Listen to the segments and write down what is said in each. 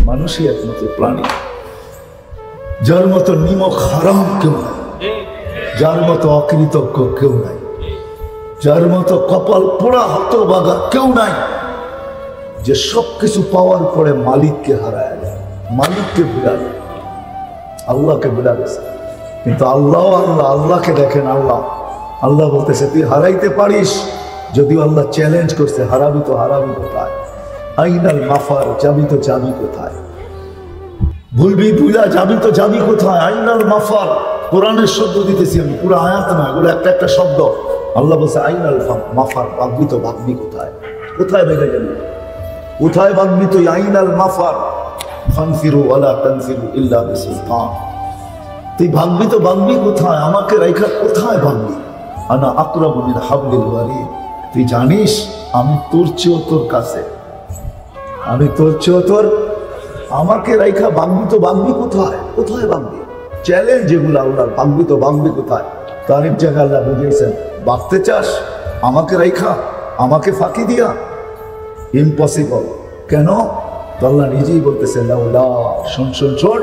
মানুষই একমাত্র প্রাণী যার মতো নিমক হারাম কেউ নাই, যার মতো অকৃতজ্ঞ কেউ নাই, যার মতো কপাল পোড়া হতভাগা কেউ নাই, যে সবকিছু পাওয়ার পরে মালিককে হারায় যায়, মালিককে ভুলা যায়, আল্লাহকে ভুলা গেছে। কিন্তু আল্লাহ আল্লাহ আল্লাহকে দেখেন, আল্লাহ আল্লাহ বলতেছে তুই হারাইতে পারিস, যদিও আল্লাহ চ্যালেঞ্জ করছে হারাবি তো হারাবি কোথায়, আইনাল মাফার, যাবি তো যাবি কোথায়, ভুলবি ভুলা যাবি তো যাবি কোথায়, আইনাল মাফার। কোরআনের শব্দ দিতেছি আমি, পুরো আয়াত না, এগুলো একটা একটা শব্দ। আল্লাহ বলছে আইনাল মাফার, ভাববি তো ভাববি কোথায়, কোথায় বেড়ে যাবি, কোথায় ভাববি তুই, আইনাল মাফার ফানফিরু ওয়ালা তানফিরু ইল্লা বিসুলতান। তুই ভাববি তো ভাববি কোথায়, আমাকে রাইখা কোথায় ভাববি, আনা আকরাবু মিন হাবলিল ওয়ারিদ। তুই জানিস আমি তোর চেয়েও তোর কাছে, আমি তোর চেয়েও তোর, আমাকে রাইখা ভাববি তো ভাববি কোথায়, কোথায় ভাববি। চ্যালেঞ্জ যেগুলো আল্লাহর, ভাববি তো ভাববি কোথায়। তার এক জায়গায় আল্লাহ বুঝিয়েছেন, ভাবতে চাস আমাকে রাইখা, আমাকে ফাঁকি দিয়া, ইম্পসিবল। কেন? তো আল্লাহ নিজেই বলতেছেন লাউলা, শোন শোন শোন,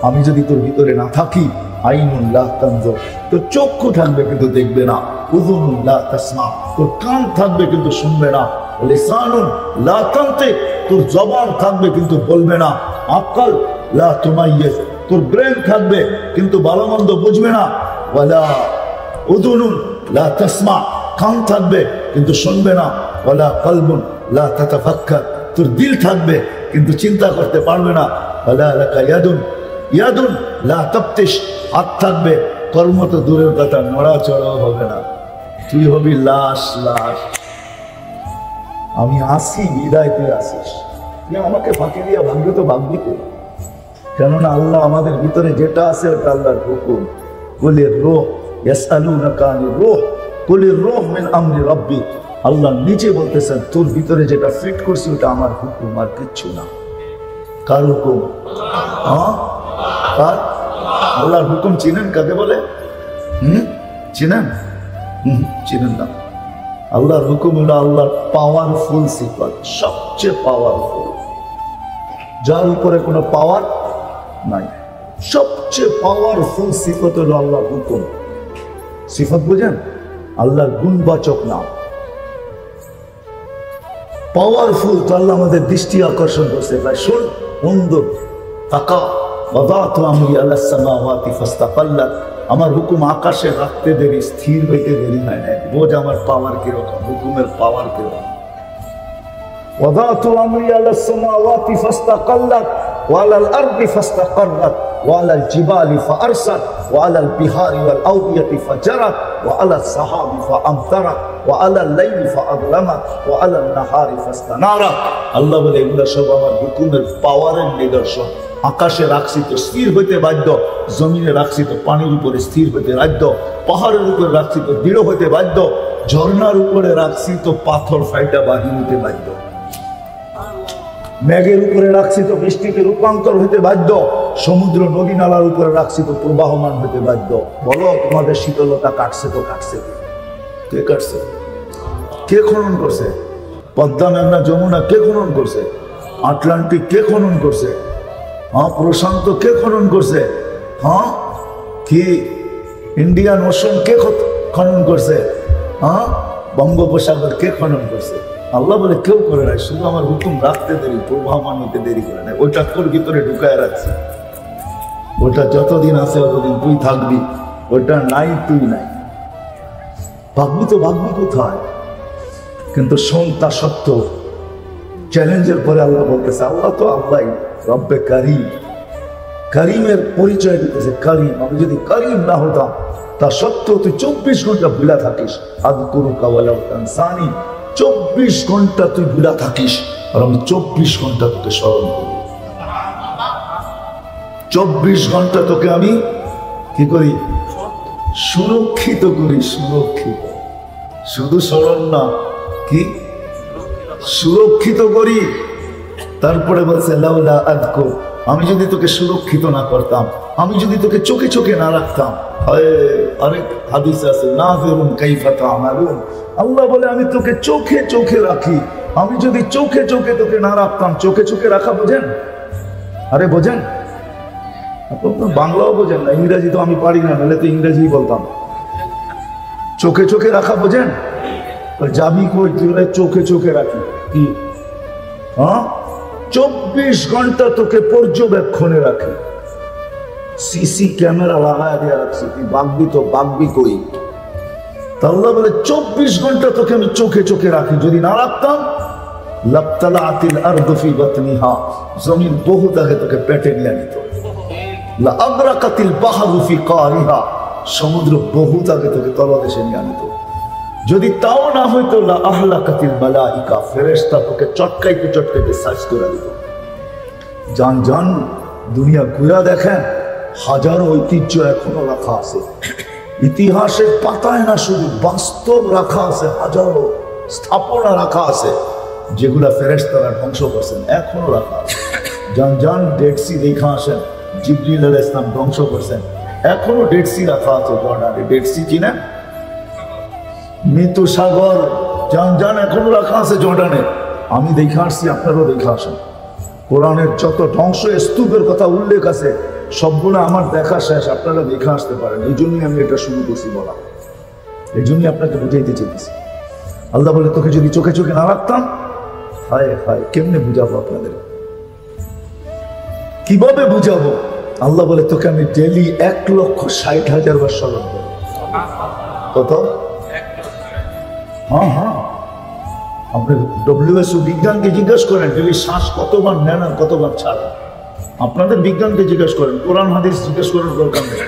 আমি যদি তোর ভিতরে না থাকি, আইনুল্লাহ তানজুর, তোর চক্ষু থাকবে কিন্তু দেখবে না, উযুনুল্লাহ তাসমা, তোর কান থাকবে কিন্তু শুনবে না, লিসানুন লা তানতিক, তোর জবান থাকবে কিন্তু বলবে না, আকল লা তুমাইয়িজ, তোর ব্রেন থাকবে কিন্তু ভালো মন্দ বুঝবে না, ওয়ালা উযুনুন লা তাসমা, কান থাকবে কিন্তু শুনবে না, ওয়ালা কলবুন লা তাতাফাক্কার, তোর দিল থাকবে কিন্তু চিন্তা করতে পারবে না, ওয়ালা লাকা ইয়াদুন ইয়াদুন লা তাবতিশ, হাত থাকবে, কর্ম তো দূরের কথা, নড়াচড়াও হবে না, তুই হবি লাশ লাশ। আমি আসি বিদায়, তুই আসিস, তুই আমাকে ফাঁকি দিয়া ভাববি তো ভাববি কই। কেননা আল্লাহ আমাদের ভিতরে যেটা আছে ওটা আল্লাহর হুকুম। কুলির রূহ ইয়াসআলুনাকা আনির রূহ কুলির রূহ মিন আমরি রাব্বি। আল্লাহ নিজে বলতেছেন তোর ভিতরে যেটা ফিট করছি ওটা আমার হুকুম, আর কিচ্ছু না। কার হুকুম? হ্যাঁ, কার? আল্লাহর হুকুম চিনেন কাকে বলে? চিনেন? চিনেন না। আল্লাহর হুকুম হলো আল্লাহর পাওয়ারফুল সিফাত, সবচেয়ে পাওয়ারফুল, যার উপরে কোনো পাওয়ার নাই, সবচেয়ে পাওয়ারফুল সিফাত হলো আল্লাহর হুকুম। সিফাত বুঝেন? আল্লাহর গুণবাচক নাম পাওয়ারফুল। তো আল্লাহ আমাদের দৃষ্টি আকর্ষণ করছে, ভাই শোন, উনদুর, তাকা, ওয়াদাতু আমরি আলাস সামাওয়াতি ফাস্তাকাল্লাত, আমার হুকুম আকাশে রাখতে দেরি, স্থির হইতে দেরি হয় না। বোঝ আমার পাওয়ার কিরকম, হুকুমের পাওয়ার কিরকম। ওয়াদাতু আমরি আলাস সামাওয়াতি ফাস্তাকাল্লাত ওয়া আলাল আরদি ফাস্তাকাররাত ওয়া আলাল জিবালি ফাআরসাত ওয়া আলাল বিহারি ওয়াল আওদিয়াতি ফাজারাত ওয়া আলাস সাহাবি ফাআমতারাত ওয়া আলাল লাইলি ফাআযলামাত ওয়া আলান নাহারি ফাস্তানারাত। আল্লাহ বলে এগুলো সব আমার হুকুমের পাওয়ারের নিদর্শন। আকাশে রাখছি তো স্থির হইতে বাধ্য, জমিনে রাখছি তো পানির উপরে স্থির হইতে বাধ্য, পাহাড়ের উপরে রাখছি তো দৃঢ় হইতে বাধ্য, ঝর্ণার উপরে রাখছি তো পাথর ফাইটা বাহির হইতে বাধ্য, মেঘের উপরে রাখছি তো বৃষ্টিতে রূপান্তর হইতে বাধ্য, সমুদ্র নদী নালার উপরে রাখছি তো প্রবাহমান হইতে বাধ্য। বলো তোমাদের শীতলতা কাটছে তো কাটছে, কে কাটছে? কে খনন করছে? পদ্মা, মেঘনা, যমুনা কে খনন করছে? আটলান্টিক কে খনন করছে? হ্যাঁ, প্রশান্ত কে খনন করছে? হ্যাঁ, কি ইন্ডিয়ান ওশন কে খনন করছে? হ্যাঁ, বঙ্গোপসাগর কে খনন করছে? আল্লাহ বলে কেউ করে নাই, শুধু আমার হুকুম রাখতে দেরি, প্রবাহমান হইতে দেরি করে নাই। ওইটা তোর ভিতরে ঢুকায় রাখছে, ওটা যতদিন আছে ততদিন তুই থাকবি, ওইটা নাই তুই নাই। ভাববি তো ভাববি কোথায়। কিন্তু শোন, তা সত্য চ্যালেঞ্জের পরে আল্লাহ বলতেছে, আল্লাহ তো আল্লাহ রব্বে কারিম, কারিমের পরিচয় দিতেছে কারিম। আমি যদি কারিম না হতাম, তা সত্ত্বেও তুই 24 ঘন্টা ভুলা থাকিস, আযকুরুকা ওয়ালাউ তানসানি, 24 ঘন্টা তুই ভুলা থাকিস, আর আমি 24 ঘন্টা তোকে স্মরণ করি। 24 ঘন্টা তোকে আমি কি করি? সুরক্ষিত করি, সুরক্ষিত। শুধু স্মরণ না, কি সুরক্ষিত করি। তারপরে বলছে লাউলা আযকুর, আমি যদি তোকে সুরক্ষিত না করতাম, আমি যদি তোকে চোখে চোখে না রাখতাম। আরেক হাদিস আছে, নাযিরুন কাইফা তা'মালুন, আল্লাহ বলে আমি তোকে চোখে চোখে রাখি। আমি যদি চোখে চোখে তোকে না রাখতাম, চোখে চোখে রাখা বোঝেন? আরে বোঝেন, আপনার বাংলাও বোঝেন না, ইংরেজি তো আমি পারি না, নাহলে তো ইংরেজি বলতাম। চোখে চোখে রাখা বোঝেন? যাবি কই তুই? চোখে চোখে রাখি কি? হ্যাঁ, 24 ঘন্টা তোকে পর্যবেক্ষণে রাখে, সিসি ক্যামেরা লাগায় দিয়ে রাখছি, তুই বাগবি তো বাগবি কই? আল্লাহ বলে 24 ঘন্টা তোকে আমি চোখে চোখে রাখি, যদি না রাখতাম লাবতালাতিল আরদু ফি বাতনিহা, জমিন বহুত আগে তোকে পেটে নিয়ে নিত। লা আবরাকাতিল বাহরু ফি কারিহা, সমুদ্র বহুত আগে তোকে তলদেশে নিয়ে নিত। যদি তাও না হইতো লা আহলাকাতিল মালাইকা, ফেরেশতা তোকে চটকাইতে চটকাইতে সার্চ করে দিত। জান জান দুনিয়া ঘুরা দেখেন, হাজারো ঐতিহ্য এখনো রাখা আছে, ইতিহাসের পাতায় না, শুধু বাস্তব রাখা আছে, হাজারো স্থাপনা রাখা আছে, যেগুলা ফেরেশতারা ধ্বংস করছেন, এখনো রাখা আছে। জান জান ডেড সি দেখা আসেন, জিবরিল আলাইহিস সালাম ধ্বংস করছেন, এখনো ডেড সি রাখা আছে জর্ডানে। ডেড সি চিনেন? মৃত্যু সাগর, জান জান এখনো রাখা আছে জর্ডানে। আমি দেখা আসছি, আপনারাও দেখা আসেন। কোরআনের যত ধ্বংস স্তূপের কথা উল্লেখ আছে, সবগুলো আমার দেখা শেষ, আপনারা দেখে আসতে পারেন। এই জন্যই আমি এটা শুরু করছি বলা, এই জন্যই আপনাকে বুঝাইতে চেয়েছি। আল্লাহ বলে তোকে যদি চোখে চোখে না রাখতাম, হায় হায় কেমনে বুঝাবো আপনাদের, কিভাবে বুঝাবো? আল্লাহ বলে তোকে আমি ডেলি 1,60,000 বার স্মরণ করবো। কত? হ্যাঁ হ্যাঁ, আপনি WHO বিজ্ঞানকে জিজ্ঞেস করেন ডেলি শ্বাস কতবার নেন আর কতবার ছাড়েন। আপনাদের বিজ্ঞানকে জিজ্ঞেস করেন, কোরআন হাদিস জিজ্ঞেস করার দরকার নেই,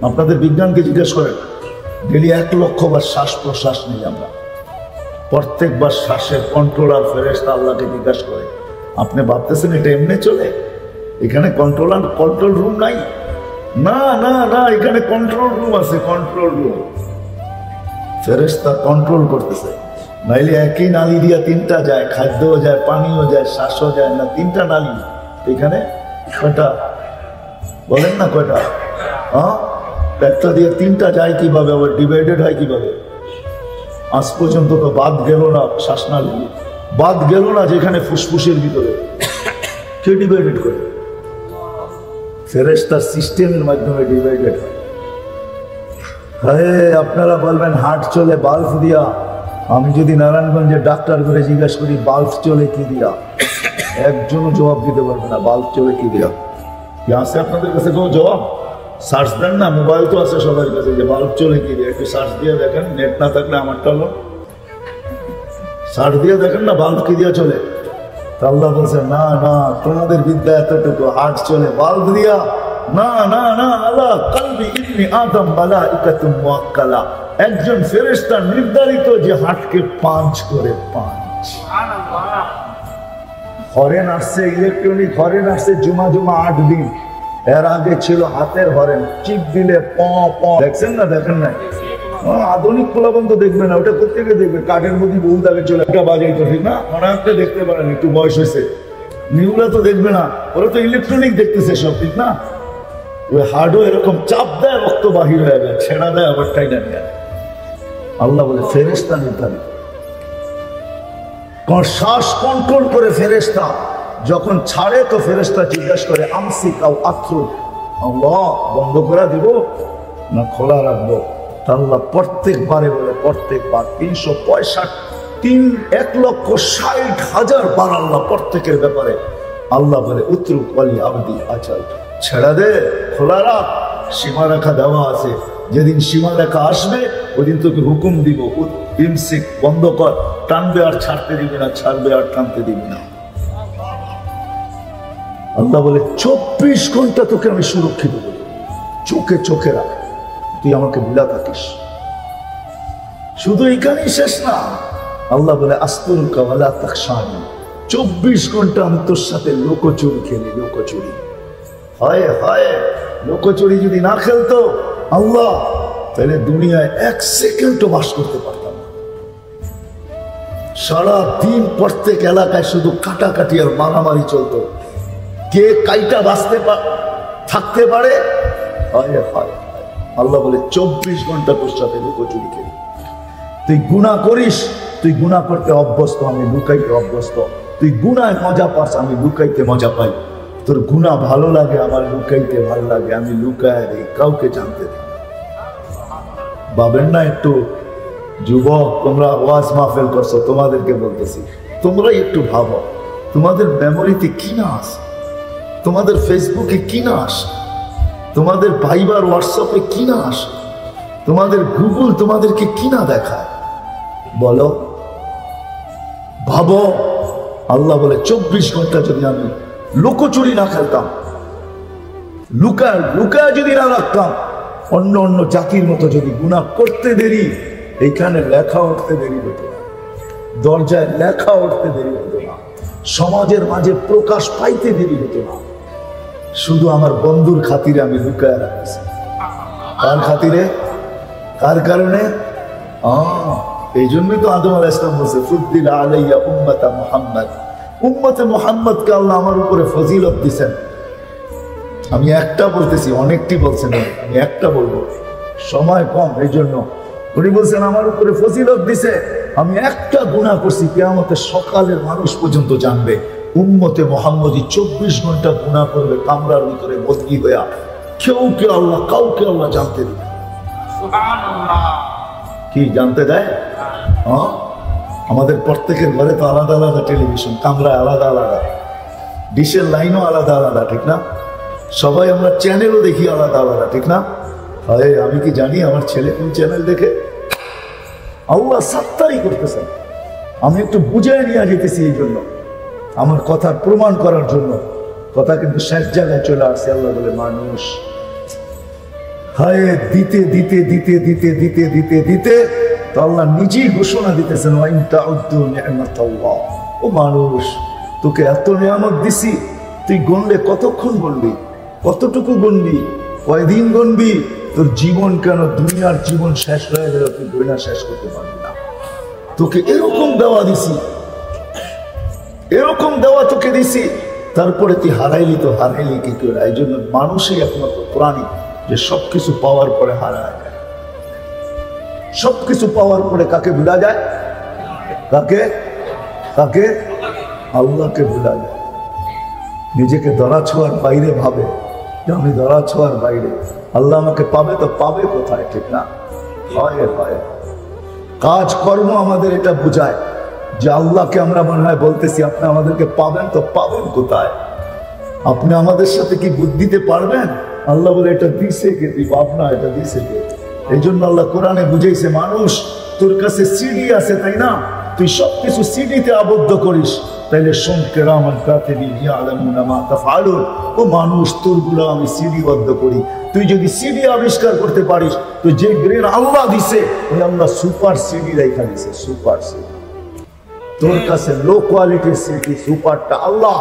আপনাদের বিজ্ঞানকে জিজ্ঞেস করেন ডেলি 1,00,000 বার শ্বাস প্রশ্বাস নিই আমরা। প্রত্যেকবার শ্বাসের কন্ট্রোলার ফেরেশতা আল্লাহকে জিজ্ঞাসা করে। আপনি ভাবতেছেন এটা এমনি চলে? এখানে কন্ট্রোল রুম নাই? না না না, এখানে কন্ট্রোল রুম আছে, কন্ট্রোল রুম। ফেরেশতা কন্ট্রোল করতেছে, নাইলে একই নালি দিয়া 3টা যায়, খাদ্যও যায়, পানিও যায়, শ্বাসও যায় না, 3টা নালি। এখানে কয়টা বলেন না, কয়টা? হ্যাঁ, একটা দিয়ে 3টা যায় কিভাবে, আবার ডিভাইডেড হয় কিভাবে? আজ পর্যন্ত তো বাদ গেল না, শ্বাসনালী বাদ গেল না, যেখানে ফুসফুসের ভিতরে। কে ডিভাইডেড করে? ফেরেশতার সিস্টেমের মাধ্যমে ডিভাইডেড হয়। হ্যাঁ, আপনারা বলবেন হার্ট চলে বাল্ব দিয়া। আমি যদি নারায়ণগঞ্জের ডাক্তার করে জিজ্ঞাসা করি বাল্ব চলে কি দিয়া, একজনও জবাব দিতে পারবে না বাল্ব চলে কি দিয়া। কি আছে আপনাদের কাছে কোনো জবাব? সার্চ দেন না, মোবাইল তো আছে সবার কাছে, যে বাল্ব চলে কি দিয়ে, একটু সার্চ দিয়ে দেখেন। নেট না থাকলে আমারটা হলো, সার্চ দিয়ে দেখেন না বাল্ব কি দিয়ে চলে। আল্লাহ বলছে না না, তোমাদের বিদ্যা এতটুকু, হার্ট চলে বাল্ব দিয়া। না না না, আল্লাহ কলবি ইবনি আদম মালাইকাতুম মুআক্কালা, একজন ফেরেশতা নির্ধারিত যে হার্টকে পাঞ্চ করে, পাঞ্চ। হরেন আসছে, ইলেকট্রনিক হরেন আসছে, জুমা 8 দিন। এর আগে ছিল হাতের হরেন, চিপ দিলে প প, দেখছেন না? দেখেন না? আধুনিক পোলাপন তো দেখবে না, ওটা কোথেকে দেখবে? কাঠের মধ্যে বহুত আগে চলে একটা বাজাই তো, ঠিক না? ওরা একটা দেখতে পারেন, একটু বয়স হয়েছে, নিউলা তো দেখবে না, ওরা তো ইলেকট্রনিক দেখতেছে সব, ঠিক না? ওই হার্টও এরকম চাপ দেয়, রক্ত বাহির হয়ে যায়, ছেড়া দেয়, আবার টাইনা নিয়ে। আল্লাহ বলে ফেরেশতা নির্ধারিত, শ্বাস কন্ট্রোল করে ফেরেশতা। যখন ছাড়ে তো ফেরেশতা জিজ্ঞাসা করে আমসিক আও আত্রুক, আল্লাহ বন্ধ করে দিব না খোলা রাখবো? আল্লাহ প্রত্যেকবারে বলে, প্রত্যেকবার 1,60,000 বার আল্লাহ প্রত্যেকের ব্যাপারে আল্লাহ বলে উত্রুক ওয়ালি আবদি আচাল, ছেড়া দে, খোলা রাখ, সীমারেখা দেওয়া আছে। যেদিন সীমারেখা আসবে ওদিন তোকে হুকুম দিব, ইমসিক বন্ধ কর, টানবে আর ছাড়তে দিবি না, ছাড়বে আর টানতে দিবি না। আল্লাহ বলে 24 ঘন্টা তোকে আমি সুরক্ষিত করি, চোখে চোখে রাখ, তুই আমাকে ভুলা থাকিস। শুধু এখানেই শেষ না, আল্লাহ বলে আস্তুরুকা ওয়ালা তাখশানি, 24 ঘন্টা আমি তোর সাথে লোকচুরি খেলি, লোকচুরি। হায় হায়, লোকচুরি যদি না খেলতো আল্লাহ, তাহলে দুনিয়ায় 1 সেকেন্ডও বাস করতে পারতাম না। সারা দিন প্রত্যেক এলাকায় শুধু কাটাকাটি আর মারামারি চলতো, কে কাইটা বাঁচতে থাকতে পারে। হায় হায়, আল্লাহ বলে 24 ঘন্টা তোর সাথে লুকোচুরি খেলি। তুই গুনাহ করিস, তুই গুনাহ করতে অভ্যস্ত, আমি লুকাইতে অভ্যস্ত। তুই গুনায় মজা পাস, আমি লুকাইতে মজা পাই। তোর গুনাহ ভালো লাগে, আমার লুকাইতে ভালো লাগে, আমি লুকায় দিই, কাউকে জানতে দিই। ভাবেন না একটু? যুবক, তোমরা ওয়াজ মাহফিল করছো, তোমাদেরকে বলতেছি, তোমরা একটু ভাবো, তোমাদের মেমোরিতে কি না আসে, তোমাদের ফেসবুকে কি না আসে, তোমাদের ভাইবার হোয়াটসঅ্যাপে কি না আসে, তোমাদের গুগল তোমাদেরকে কি না দেখায়, বলো, ভাবো। আল্লাহ বলে 24 ঘন্টা যদি আমি লুকোচুরি না খেলতাম, লুকায় যদি না রাখতাম, অন্য অন্য জাতির মতো যদি গুনাহ করতে দেরি, এইখানে লেখা উঠতে দেরি হতো না, দরজায় লেখা উঠতে দেরি হতো না, সমাজের মাঝে প্রকাশ পাইতে দেরি হতো না, শুধু আমার বন্ধুর খাতিরে আমি লুকায় রাখছি। কার খাতিরে? কার কারণে? এই জন্যই তো আদম আলাইহিস সালাম বলছে, ফুদ্দিল আলাইয়া উম্মাতা মুহাম্মদ, উম্মতে মুহাম্মদকে আল্লাহ আমার উপরে ফজিলত দিয়েছেন। আমি একটা বলতেছি, অনেকটি বলছেন, আমি একটা বলবো, সময় কম, এই জন্য উনি বলছেন আমার উপরে ফজিলত দিছে, আমি একটা গুনাহ করছি, কিয়ামতের সকালের মানুষ পর্যন্ত জানবে উম্মতে মুহাম্মদী 24 ঘন্টা গুনাহ করবে কামরার ভিতরে বদলি হইয়া, কাউকে আল্লাহ জানতে দিবে। কি জানতে দেয়? আমাদের প্রত্যেকের ঘরে তো আলাদা আলাদা টেলিভিশন, কামরা আলাদা আলাদা, ডিশের লাইনও আলাদা আলাদা, ঠিক না? সবাই আমরা চ্যানেলও দেখি আলাদা আলাদা, ঠিক না? আমি কি জানি আমার ছেলে কোন চ্যানেল দেখে? আল্লাহ সাত্তারি করতেছেন, আমি একটু বুঝাই নিয়ে যেতেছি, এই জন্য আমার কথার প্রমাণ করার জন্য। কথা কিন্তু শেষ জায়গায় চলে আসছে। আল্লাহ বলে মানুষ দিতে দিতে দিতে দিতে দিতে দিতে দিতে তো আল্লাহ নিজেই ঘোষণা দিতেছেন, ও মানুষ, তোকে এত নিয়ামত দিছি, তুই গণলে কতক্ষণ গণবি, কতটুকু গণবি, কয়দিন গণবি? তোর জীবন কেন, দুনিয়ার জীবন শেষ হয়ে গেল, তুই গণনা শেষ করতে পারবি না। তোকে এরকম দেওয়া দিছি, এরকম দেওয়া তোকে দিছি, তারপরে তুই হারাইলি, তো হারাইলি কি করে? এই জন্য মানুষই একমাত্র প্রাণী যে সবকিছু পাওয়ার পরে হারায় যায়। সবকিছু পাওয়ার পরে কাকে ভুলা যায়? কাকে? কাকে? আল্লাহকে ভুলা যায়। নিজেকে ধরা ছোঁয়ার বাইরে ভাবে যে আমি ধরা ছোঁয়ার বাইরে, আল্লাহ আমাকে পাবে, তো পাবে কোথায়? ঠিক না? হয় কাজ কর্ম আমাদের এটা বোঝায় যে আল্লাহকে আমরা মনে হয় বলতেছি আপনি আমাদেরকে পাবেন, তো পাবেন কোথায়? আপনি আমাদের সাথে কি বুদ্ধিতে পারবেন? আল্লাহ বলে এটা দিছে কে? তুই বাপ না, এটা দিছে কে? এই জন্য আল্লাহ কোরআনে বুঝাইছে, মানুষ তোর কাছে সিডি আছে, তাই না? তুই সবকিছু সিডিতে আবদ্ধ করিস, তাইলে শোন, কিরামান কাতিবিন ইয়ালামুনা মা তাফআলুন। ও মানুষ, তোরগুলো আমি সিডিবদ্ধ করি। তুই যদি সিডি আবিষ্কার করতে পারিস, তো যে ব্রেন আল্লাহ দিছে, ওই আল্লাহ সুপার সিডি রাইখা দিছে, সুপার সিডি। তোর কাছে লো কোয়ালিটির সিডি, সুপারটা আল্লাহ,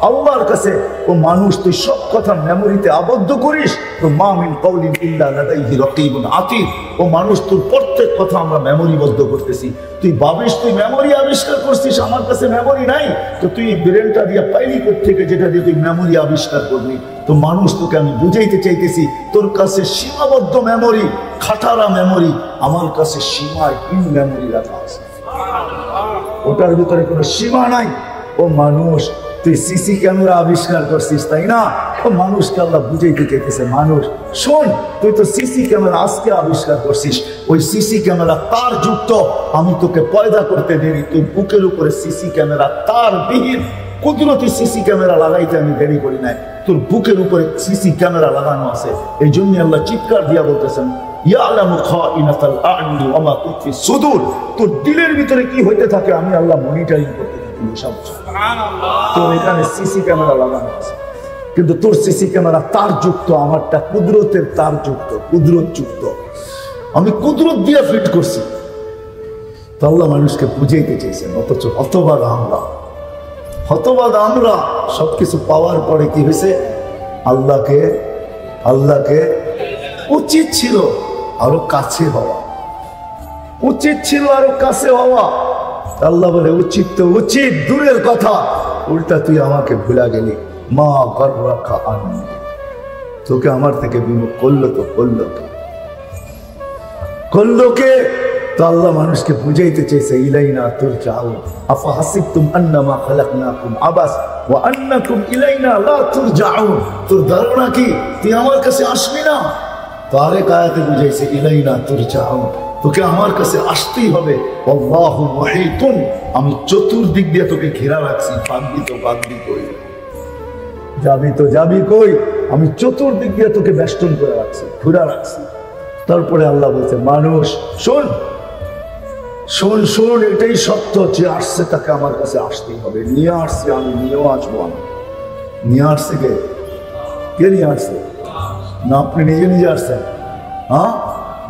আল্লাহর কাছে। ও মানুষ, তুই সব কথা মেমোরিতে আবদ্ধ করিস, তো মা মিন কাউলিন ইল্লা লাদাইহি রাকিবুন আতীদ। ও মানুষ, তোর প্রত্যেক কথা আমরা মেমোরিবদ্ধ করতেছি। তুই ভাবিস তুই মেমোরি আবিষ্কার করছিস, আমার কাছে মেমোরি নাই, তো তুই ব্রেনটা দিয়ে পাইলি থেকে, যেটা দিয়ে তুই মেমোরি আবিষ্কার করবি। তো মানুষ, তোকে আমি বুঝাইতে চাইতেছি, তোর কাছে সীমাবদ্ধ মেমোরি, খাটারা মেমোরি, আমার কাছে সীমাহীন মেমোরি রাখা আছে, ওটার ভিতরে কোনো সীমা নাই। ও মানুষ, তুই সিসি ক্যামেরা আবিষ্কার করছিস, তাই না? ও মানুষকে আল্লাহ বুঝাইতে চাইতেছে, মানুষ শোন, তুই তো সিসি ক্যামেরা আজকে আবিষ্কার করছিস, ওই সিসি ক্যামেরা তার যুক্ত, আমি তোকে পয়দা করতে দেরি, তুই বুকের উপরে সিসি ক্যামেরা তার বিহীন কুদরতি সিসি ক্যামেরা লাগাইতে আমি দেরি করি নাই, তোর বুকের উপরে সিসি ক্যামেরা লাগানো আছে। এই জন্য আল্লাহ চিৎকার দিয়া বলতেছেন, ইয়ালামু খাইনাতাল আ'ইনি ওয়া মা তুখফি সুদূর। তোর দিলের ভিতরে কি হইতে থাকে আমি আল্লাহ মনিটরিং করতে থাকি। সুবহানাল্লাহ। তোর এখানে সিসি ক্যামেরা লাগানো আছে, কিন্তু তোর সিসি ক্যামেরা তার যুক্ত, আমারটা কুদরতের তার যুক্ত, কুদরত যুক্ত, আমি কুদরত দিয়ে ফিট করছি। তো আল্লাহ মানুষকে বুঝাইতে চাইছেন, অথচ হতবাদ আমরা সবকিছু পাওয়ার পরে কি হয়েছে? আল্লাহকে উচিত ছিল আরো কাছে হওয়া, উচিত ছিল আরো কাছে হওয়া। আল্লাহ বলে উচিত তো উচিত দূরের কথা, উল্টা তুই আমাকে ভুলা গেলি। মা গর্রাকা আননি, তোকে আমার থেকে বিমুখ করলো তো করলো কে? তো আল্লাহ মানুষকে বুঝাইতে চাইছে, ইলাইনা তুরজাউন আফা হাসিবতুম আন্নামা খালাকনাকুম আবাস ওয়া ইন্নাকুম ইলাইনা লা তুরজাউন, তোর ধারণা কি তুই আমার কাছে আসবি না? তো আরেক আয়াতে বুঝাইছে ইলাইনা তুরজাউন, তোকে আমার কাছে আসতেই হবে। আল্লাহু মুহীতুন, আমি চতুর্দিক দিয়ে তোকে ঘেরা রাখছি, বাগদি কই, যাবি তো যাবি কই, আমি চতুর্দিক দিয়ে তোকে বেষ্টন করে রাখছি, ঘুরা রাখছি। তারপরে আল্লাহ বলছে মানুষ শোন শোন শোন, এটাই সত্য, যে আসছে তাকে আমার কাছে আসতেই হবে। নিয়ে আসছে আমি, নিয়েও আসবো আমি। নিয়ে আসছে কে? কে নিয়ে আসছে? না আপনি নিজে নিজে আসছেন? হ্যাঁ,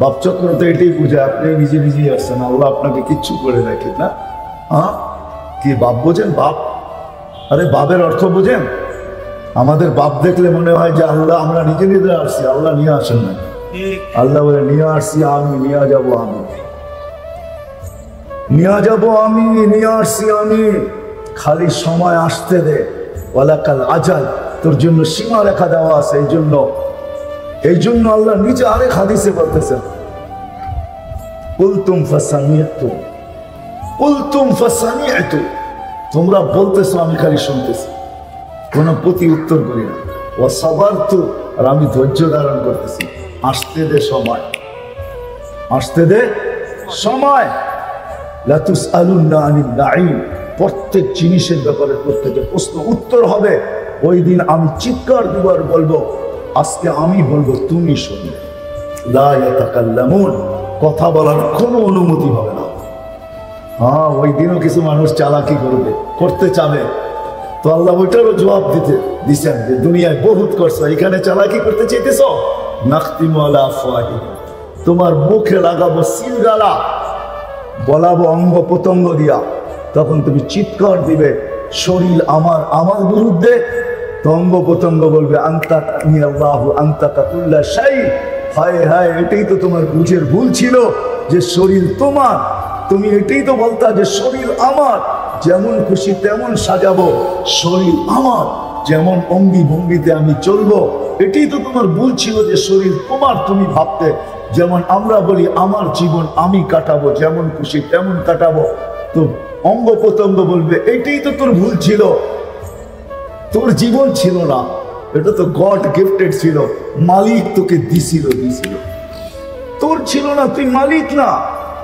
বাপচক্র তো এটাই বুঝায়, আপনি নিজে নিজেই আসছেন, আল্লাহ আপনাকে কিচ্ছু করে রাখেন না। হ্যাঁ, কি বাপ বোঝেন? বাপ, আরে বাপের অর্থ বোঝেন? আমাদের বাপ দেখলে মনে হয় যে আল্লাহ, আমরা নিজে নিজে আসছি, আল্লাহ নিয়ে আসেন না। আল্লাহ বলে নিয়ে আসছি আমি, নিয়ে যাবো আমি, নিয়ে যাবো আমি, নিয়ে আসছি আমি, খালি সময় আসতে দে। ওয়ালাকাল আজাল, তোর জন্য সীমা রেখা দেওয়া আছে। এই জন্য আল্লাহ নিজে আরেক হাদিসে বলতেছেন কুলতুম ফাসামিআতু, কুলতুম ফাসামিআতু, তোমরা বলতেছো আমি খালি শুনতেছি, কোনো প্রতি উত্তর করি না। ওয়া সাবারতু, আর আমি ধৈর্য ধারণ করতেছি। আসতে দে সময়, আসতে দে সময়। লা তুসআলুনা আনিন নাঈম, প্রত্যেক জিনিসের ব্যাপারে প্রত্যেকের প্রশ্ন উত্তর হবে। ওই দিন আমি চিৎকার দিবার বলবো, আজকে আমি বলবো তুমি শুনবে। লা ইয়াতাকাল্লামুন, কথা বলার কোনো অনুমতি হবে না। হ্যাঁ, ওই দিনও কিছু মানুষ চালাকি করতে চাবে, তো আল্লাহ ওইটারও জবাব দিচ্ছেন যে দুনিয়ায় বহুত করছো, এখানে চালাকি করতে চাইতেছ, নাখতিমু আলা আফওয়াহিহিম, তোমার মুখে লাগাবো সিলগালা, বলাবো অঙ্গ প্রত্যঙ্গ দিয়া, তখন তুমি চিৎকার দিবে শরীর আমার বিরুদ্ধে, তো অঙ্গ প্রত্যঙ্গ বলবে আনতাকানি আল্লাহু আনতাকা কুল্লা শাই, হায় হায় এটাই তো তোমার বুঝের ভুল ছিল যে শরীর তোমার, তুমি এটাই তো বলতা যে শরীর আমার, যেমন খুশি তেমন সাজাবো, শরীর আমার, যেমন অঙ্গি ভঙ্গিতে আমি চলবো, এটাই তো তোমার ভুল ছিল যে শরীর তোমার, তুমি ভাবতে যেমন আমরা বলি আমার জীবন আমি কাটাবো, যেমন খুশি তেমন কাটাবো, তো অঙ্গ প্রত্যঙ্গ বলবে এটাই তো তোর ভুল ছিল, তোর জীবন ছিল না, এটা তো গড গিফটেড ছিল, মালিক তোকে দিছিল, তোর ছিল না, তুই মালিক না,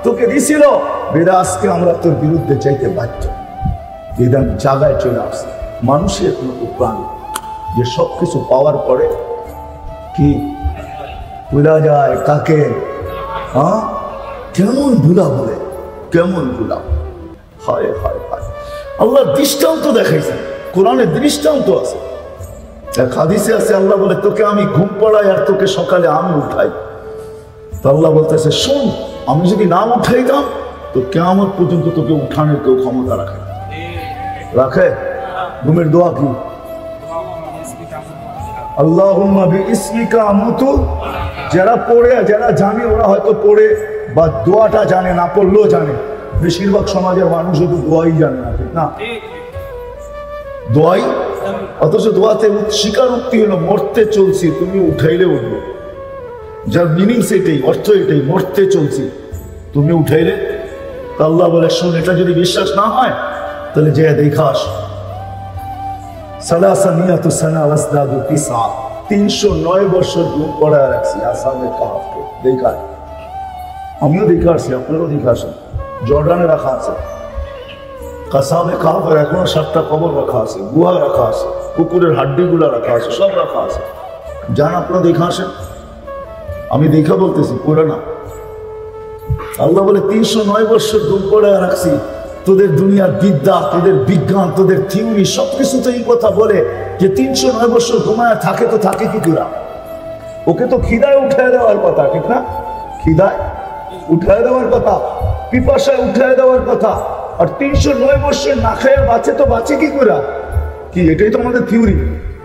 তোকে দিছিল। বেদা আজকে আমরা তোর বিরুদ্ধে চাইতে বাধ্য। বেদান জায়গায় চলে আসছে মানুষের মতো প্রাণী, যে সবকিছু পাওয়ার পরে কি ভুলা যায় কাকে? হ্যাঁ, কেমন ভুলা বলে, কেমন ভুলা। হায় হায় হায়, আল্লাহ দৃষ্টান্ত দেখাইছেন, কোরআনে দৃষ্টান্ত আছে। এক হাদিসে আছে আল্লাহ বলে তোকে আমি ঘুম পড়াই আর তোকে সকালে আমি উঠাই। তো আল্লাহ বলতেছে শোন, আমি যদি না উঠাইতাম তো কিয়ামত পর্যন্ত তোকে উঠানোর কেউ ক্ষমতা রাখে? ঘুমের দোয়া কি? আল্লাহুম্মা বিইসমিকা আমুতু, যারা পড়ে, যারা জানে ওরা হয়তো পড়ে বা দোয়াটা জানে, না পড়লেও জানে। বেশিরভাগ সমাজের মানুষ শুধু দোয়াই জানে না, ঠিক না? দোয়াই, অথচ দোয়াতে স্বীকারোক্তি হলো মরতে চলছি, তুমি উঠাইলে উঠবো, যার মিনিং সেটাই, অর্থ এটাই, মরতে চলছি তুমি উঠাইলে। তা আল্লাহ বলে শোন, এটা যদি বিশ্বাস না হয় তাহলে যে দেখাস 309 বছর ঘুম পড়ায় রাখছি আসামে কাহাফকে, দেখায়। আমিও দেখে আসছি, আপনারাও দেখে আসেন। জর্ডানে রাখা আছে কাসামে কাহাফের, এখনো 7টা কবর রাখা আছে, গুহা রাখা আছে, কুকুরের হাড্ডিগুলা রাখা আছে, সব রাখা আছে। যান আপনারা দেখে আসেন, আমি দেখা বলতেছি, পুরো না। আল্লাহ বলে 309 বছর ঘুম পড়ায় রাখছি, তোদের দুনিয়ার বিদ্যা, তোদের বিজ্ঞান, তোদের থিওরি সবকিছু তো এই কথা বলে যে 309 বছর ঘুমায় থাকে, তো থাকে কি তোরা? ওকে তো খিদায় উঠায় দেওয়ার কথা, ঠিক না? খিদায় উঠায় দেওয়ার কথা, পিপাসায় উঠায় দেওয়ার কথা। আর 309 বছর না খেয়ে বাঁচে, তো বাঁচে কি করে? কি এটাই তো আমাদের থিওরি,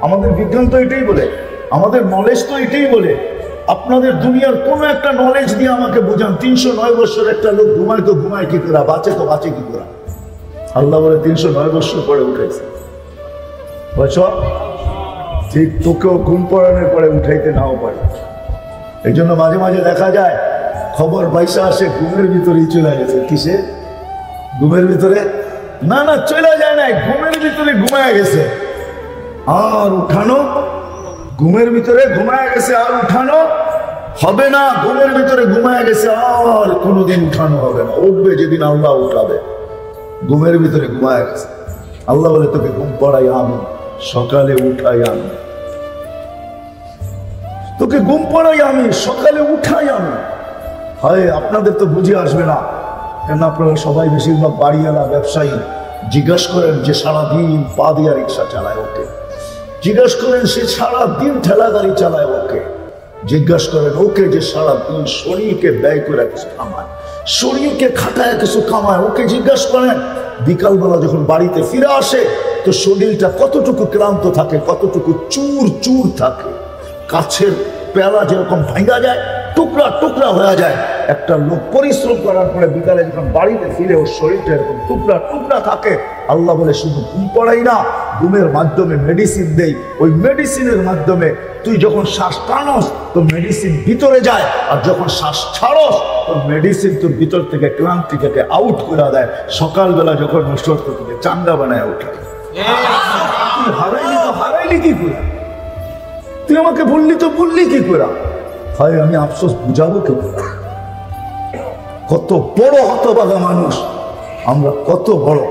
আমাদের বিজ্ঞান তো এটাই বলে, আমাদের নলেজ তো এটাই বলে। আপনাদের দুনিয়ার কোন একটা নলেজ দিয়ে আমাকে বোঝান 309 বছর একটা লোক ঘুমায় তো ঘুমায় কি করে, বাঁচে তো বাঁচে কি করে? আল্লাহ বলে 309 বছর পরে উঠেছে, বুঝছো? ঠিক তোকেও ঘুম পড়ানোর পরে উঠাইতে নাও পারে। এই জন্য মাঝে মাঝে দেখা যায় খবর পয়সা আসে ঘুমের ভিতরেই চলে গেছে। কিসে? ঘুমের ভিতরে? না না, চলে যায় নাই, ঘুমের ভিতরে ঘুমায় গেছে। আর উঠানো, ঘুমের ভিতরে ঘুমায় গেছে আর উঠানো হবে না। ঘুমের ভিতরে ঘুমায় গেছে আর কোনোদিন উঠানো হবে না। উঠবে যেদিন আল্লাহ উঠাবে। ঘুমের ভিতরে ঘুমায় গেছে, আল্লাহ বলে তোকে ঘুম পড়াই আমি, সকালে উঠাই আমি, তোকে ঘুম পড়াই আমি, সকালে উঠাই আমি। হয় আপনাদের তো বুঝে আসবে না, কেন আপনারা সবাই বেশিরভাগ বাড়িওয়ালা ব্যবসায়ী। জিজ্ঞেস করেন যে সারাদিন পা দিয়া রিক্সা চালায় ওকে, জিজ্ঞেস করেন সে সারাদিন ঠেলা গাড়ি চালায় ওকে, জিজ্ঞেস করেন ওকে যে সারাদিন শরীরকে ব্যয় করে কিছু কামায়, শরীরকে খাটায় কিছু কামায়, ওকে জিজ্ঞেস করেন বিকালবেলা যখন বাড়িতে ফিরে আসে তো শরীরটা কতটুকু ক্লান্ত থাকে, কতটুকু চুর চুর থাকে। কাছের পেলা যেরকম ভাঙা যায়, টুকরা টুকরা হয়ে যায়, একটা লোক পরিশ্রম করার পরে বিকালে যখন বাড়িতে ফিরে ওর শরীরটা এরকম টুকরা টুকরা থাকে। আল্লাহ বলে শুধু ঘুম পড়াই না, ঘুমের মাধ্যমে মেডিসিন দেই, ওই মেডিসিনের মাধ্যমে তুই যখন শ্বাস টানস তো মেডিসিন ভিতরে যায়, আর যখন শ্বাস ছাড়স তো মেডিসিন তোর ভিতর থেকে ক্লান্তিটাকে আউট করে দেয়। সকালবেলা যখন নষ্ট থেকে চাঙ্গা বানায় ওঠে। তুই হারাইলি তো হারাইলি কি করে? তুই আমাকে বললি তো বললি কি করে? হয় আমি আফসোস বুঝাবো কে করে? কত বড় হতভাগা মানুষ আমরা, কত বড়,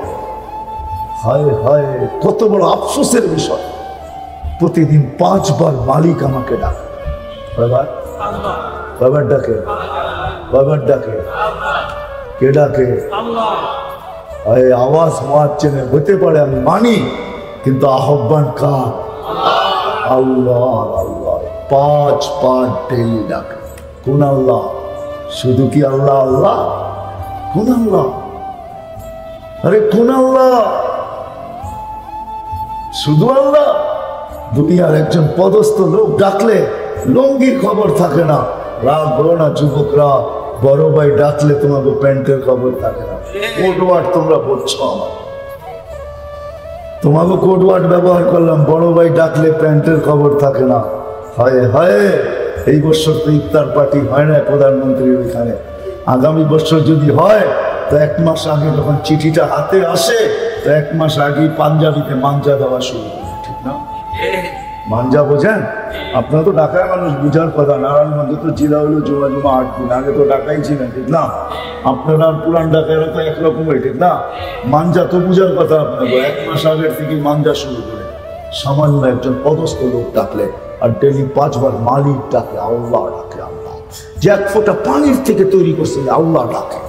হায় হায় কত বড় আফসোসের বিষয়। প্রতিদিন 5 বার মালিক আমাকে ডাকে, কয়বার? কয়বার ডাকে? কয়বার ডাকে? কে ডাকে? হায় আওয়াজ মুয়াজ্জিনে হতে পারে আমি মানি, কিন্তু আহ্বান কার? আল্লাহ। আল্লাহ 5 বার ডেইলি ডাকে। কোন আল্লাহ? শুধু কি আল্লাহ? আল্লাহ কোন আল্লাহ? আরে কোন আল্লাহ? শুধু আল্লাহ? দুনিয়ার একজন পদস্থ লোক ডাকলে লঙ্গির খবর থাকে না। রাগ করো না যুবকরা, বড় ভাই ডাকলে তোমাকে প্যান্টের খবর থাকে না। কোডওয়ার্ড তোমরা বলছো আমার, তোমাকে কোডওয়ার্ড ব্যবহার করলাম, বড় ভাই ডাকলে প্যান্টের খবর থাকে না। হায় হায়, এই বছর তো ইফতার পার্টি হয় না প্রধানমন্ত্রীর ওইখানে। আগামী বছর যদি হয় তো 1 মাস আগে যখন চিঠিটা হাতে আসে তো 1 মাস আগেই পাঞ্জাবিতে মাঞ্জা দেওয়া শুরু করে, ঠিক না? মাঞ্জা বোঝেন আপনারা? তো ঢাকায় মানুষ বুঝার কথা। নারায়ণগঞ্জে তো জেলা হলো জুমা 8 দিন, আগে তো ঢাকাই ছিলেন, ঠিক না? আপনারা পুরান ঢাকায় তো একরকমই, ঠিক না? মাঞ্জা তো বুঝার কথা আপনাকে। 1 মাস আগের থেকে মাঞ্জা শুরু করে সামান্য একজন পদস্থ লোক ডাকলে, আর ডেলি 5 বার মালিক ডাকে, আল্লাহ ডাকে। আল্লাহ যে 1 ফোঁটা পানির থেকে তৈরি করছে আল্লাহ ডাকে।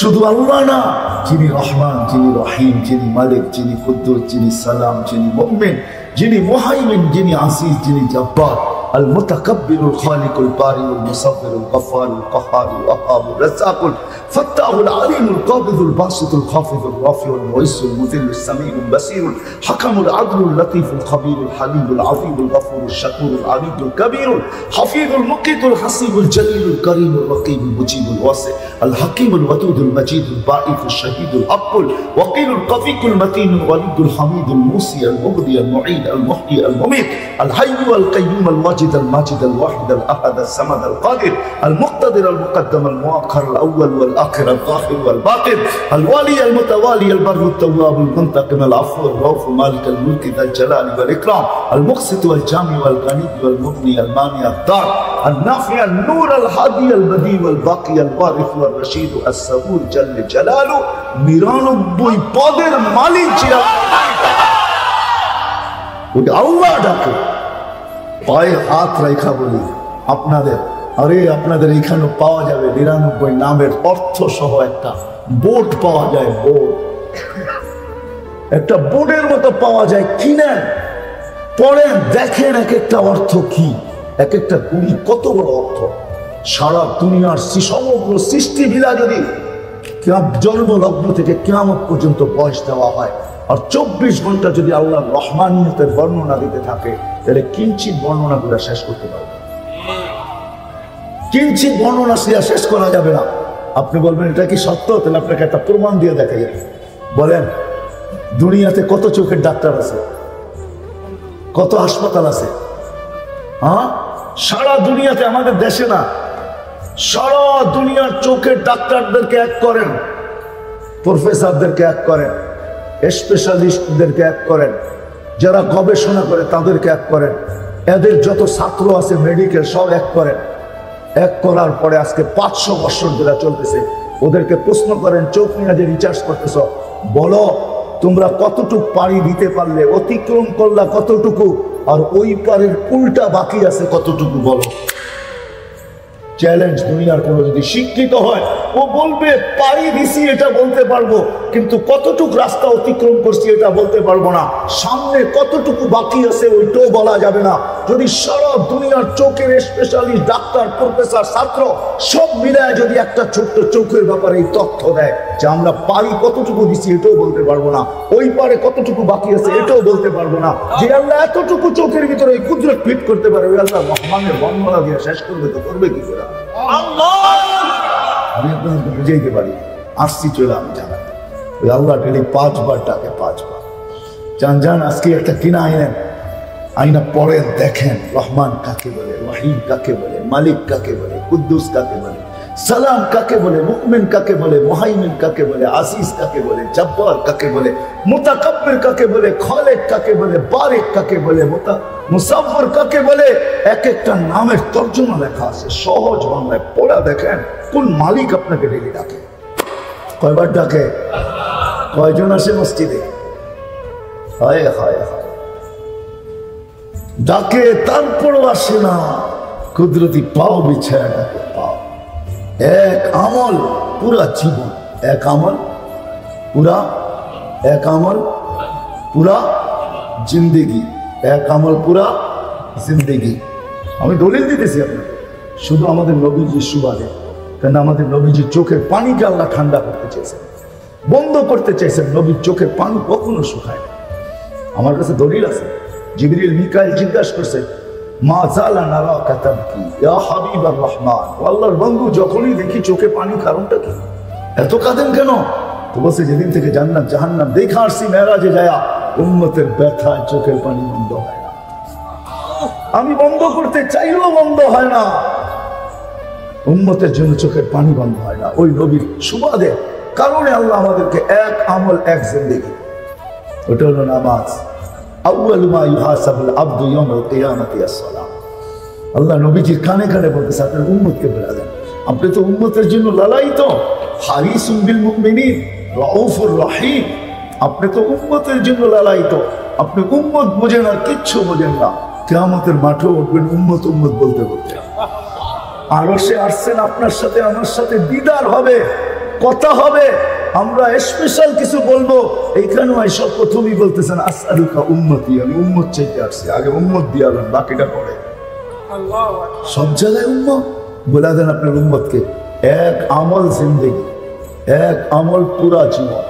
শুধু আল্লাহ না, যিনি রহমান, যিনি রহিম, যিনি মালিক, যিনি কুদ্দুস, যিনি সালাম, যিনি মুমিন, যিনি মুহাইমিন, যিনি আসিস, যিনি জব্বার, আল মুতাকাব্বিরুল খালিকুল বারিউল মুসাব্বিরুল গফফারুল কাহ্হারুল ওয়াহাবুর রাজ্জাকুল ফাত্তাহুল আলিমুল কাবিদুল বাসিতুল খাফিদুর রাফিউল মুইসুল মুযিল্লুস সামিউল বাসিরুল হাকামুল আদলুল লতীফুল খবীরুল হালিমুল আযীমুল গফুরুল শাকুরুল আলিয়ুল কবীরুল হাফিজুল মুকিতুল হাসিবুল জলিলুল করিমুল রকিবুল মুজিবুল ওয়াসি আল হাকিমুল ওয়াদুদুল মজিদুল বাঈফুল শহীদুল আব্বুল ওয়াকিলুল কফিকুল মতিনুল ওয়ালিদুল হামিদুল মুসি আল মুগদি আল মুঈদ আল মুহয়ি আল মুমীত আল হাইয়্যু আল কাইয়্যুম আল ওয়াজিদ আল মাজিদ আল ওয়াহিদ আল আহাদ আল সামাদ আল কাদির আল মুক্তাদির আল মুকদ্দাম আল মুআখ্খার আল আউয়াল ওয়াল আখির আল যাহির ওয়াল বাতিন আল ওয়ালি আল মুতাওয়ালি আল বাররু আত তাওয়াব আল মুনতাকিম আল আফু আল রাউফ মালিক আল মুলক যাল জালালি ওয়াল ইকরাম আল মুকসিত ওয়াল জামি ওয়াল গানি ওয়াল মুগনি আল মানি আল দার আল নাফি আল নূর আল হাদি আল বদি ওয়াল বাকি আল ওয়ারিস ওয়াল রশিদ আস সাবুর জাল জালালু 99 পদের মালিক ছিলেন ওই আল্লাহ ডাকে। পায়ে হাত রেখা বলি আপনাদের, আরে আপনাদের এখানে পাওয়া যাবে 99 নামের অর্থ সহ একটা বোর্ড পাওয়া যায়, বোর্ড, একটা বোর্ডের মতো পাওয়া যায়। কিনেন, পড়েন, দেখেন এক একটা অর্থ কি, এক একটা গুণী কত বড় অর্থ। সারা দুনিয়ার সমগ্র সৃষ্টি বিলা যদি জন্ম লগ্ন থেকে কিয়ামত পর্যন্ত বয়স দেওয়া হয়, আর 24 ঘন্টা যদি আল্লাহর রহমানিয়তের বর্ণনা দিতে থাকে, তাহলে কিঞ্চিত বর্ণনা করে শেষ করতে পারবে, কিঞ্চিত বর্ণনা শেষ করা যাবে না। আপনি বলবেন এটা কি সত্য? তাহলে আপনাকে একটা প্রমাণ দিয়ে দেখা যাবে। বলেন দুনিয়াতে কত চোখের ডাক্তার আছে, কত হাসপাতাল আছে? হ্যাঁ, সারা দুনিয়াতে, আমাদের দেশে না, সারা দুনিয়ার চোখের ডাক্তারদেরকে এক করেন, প্রফেসরদেরকে এক করেন, স্পেশালিস্টদেরকে এক করেন, যারা গবেষণা করে তাদেরকে এক করেন, এদের যত ছাত্র আছে মেডিকেল সব এক করেন। এক করার পরে আজকে 500 বছর ধরে চলতেছে। ওদেরকে প্রশ্ন করেন, চোখ নিয়ে যে রিচার্জ করতেছ, বলো তোমরা কতটুকু পাড়ি দিতে পারলে, অতিক্রম করলা কতটুকু, আর ওই পারের উল্টা বাকি আছে কতটুকু, বলো। চ্যালেঞ্জ, দুনিয়ার কোনো যদি শিক্ষিত হয় ও বলবে পাড়ি দিছি এটা বলতে পারবো, কিন্তু কতটুকু রাস্তা অতিক্রম করছি এটা বলতে পারবো না। সামনে কতটুকু বাকি আছে ওইটাও বলা যাবে না। যদি সারা দুনিয়ার চোখের স্পেশালিস্ট, ডাক্তার, প্রফেসর, ছাত্র সব মিলায় যদি একটা ছোট্ট চোখের ব্যাপারে এই তথ্য দেয় যে আমরা পারি কতটুকু দিছি এটাও বলতে পারবো না, ওই পারে কতটুকু বাকি আছে এটাও বলতে পারবো না। যে আল্লাহ এতটুকু চোখের ভিতরে এই কুদরত ফিট করতে পারে, ওই আল্লাহ রহমানের বর্ণনা দিয়ে শেষ করবে তো করবে কি করে? আমি আপনাদেরকে বুঝাইতে পারি, আসছি চলে আমি জানা ওই আল্লাহ ডেলি 5 বার ডাকে, 5 বার। জান আজকে একটা কিনা আইনা পড়েন, দেখেন রহমান কাকে বলে, রহিম কাকে বলে, মালিক কাকে বলে, কুদ্দুস কাকে বলে, সালাম কাকে বলে, মুমিন কাকে বলে, মুহাইমিন কাকে বলে, আসিস কাকে বলে, জব্বার কাকে বলে, মুতাকাব্বির কাকে বলে, খালিক কাকে বলে, বারিক কাকে বলে, মুসাফির কাকে বলে। এক একটা নামের তর্জমা লেখা আছে, সহজ বাংলায় পড়া দেখেন কোন মালিক আপনাকে ডেলি ডাকে, কয়বার ডাকে, কয়জন আসে মসজিদে, হায় হায় হায় ডাকে, তারপরও আসে না। কুদরতি পাও বিছায় ডাকে, পাও। এক আমল পুরা জীবন, এক আমল পুরা, এক আমল পুরা জিন্দেগি, এক আমল পুরা জিন্দেগি। আমি দলিল দিতেছি আপনাকে, শুধু আমাদের নবীজির সুবাদে, কেন আমাদের নবীজির চোখের পানিকে আল্লাহ ঠান্ডা করতে চেয়েছেন, বন্ধ করতে চাইছেন। নবীর চোখের পানি কখনো শুকায় না। আমার কাছে দলিল আছে, জিবরিল মিকাইল জিজ্ঞাসা করছে, মা জালা নারাকা তাবকি ইয়া হাবিবার রহমান, আল্লাহর বন্ধু যখনই দেখি চোখে পানি, কারণটা কি, এত কাঁদেন কেন? তো বলছে, যেদিন থেকে জান্নাত জাহান্নাম দেখা আসছি মেরাজে যায়া, উম্মতের ব্যথায় চোখের পানি বন্ধ হয় না। আমি বন্ধ করতে চাইলেও বন্ধ হয় না, উম্মতের জন্য চোখের পানি বন্ধ হয় না। ওই নবীর সুবাদে কারণে আল্লাহ আমাদেরকে এক আমল, এক জিন্দেগি, ওটা হলো নামাজ। আউয়ালু মা ইউহাসাবুল আবদু ইয়াউমাল কিয়ামাতি আস-সালাহ। আল্লাহ নবীজির কানে কানে বলতেছে, আপনার উম্মতকে বলে দেন, আপনি তো উম্মতের জন্য লালায়িত, হারিসুম বিল মুমিনিন রাউফুর রহিম। আপনি তো উম্মতের জন্য লালায়িত, আপনি উম্মত বোঝেন আর কিচ্ছু বোঝেন না। কিয়ামতের মাঠে উঠবেন উম্মত উম্মত বলতে বলতে। আরো সে আসছেন, আপনার সাথে আমার সাথে দিদার হবে, কথা হবে, আমরা স্পেশাল কিছু বলবো। এইখানেও সব প্রথমেই বলতেছেন আসআলুকা উম্মতি, আমি উম্মত চাইতে আসছি, আগে উম্মত দিয়ে আলেন, বাকিটা পরে। সব জায়গায় উম্মত বলে দেন আপনার উম্মতকে, এক আমল জিন্দেগি, এক আমল পুরা জীবন।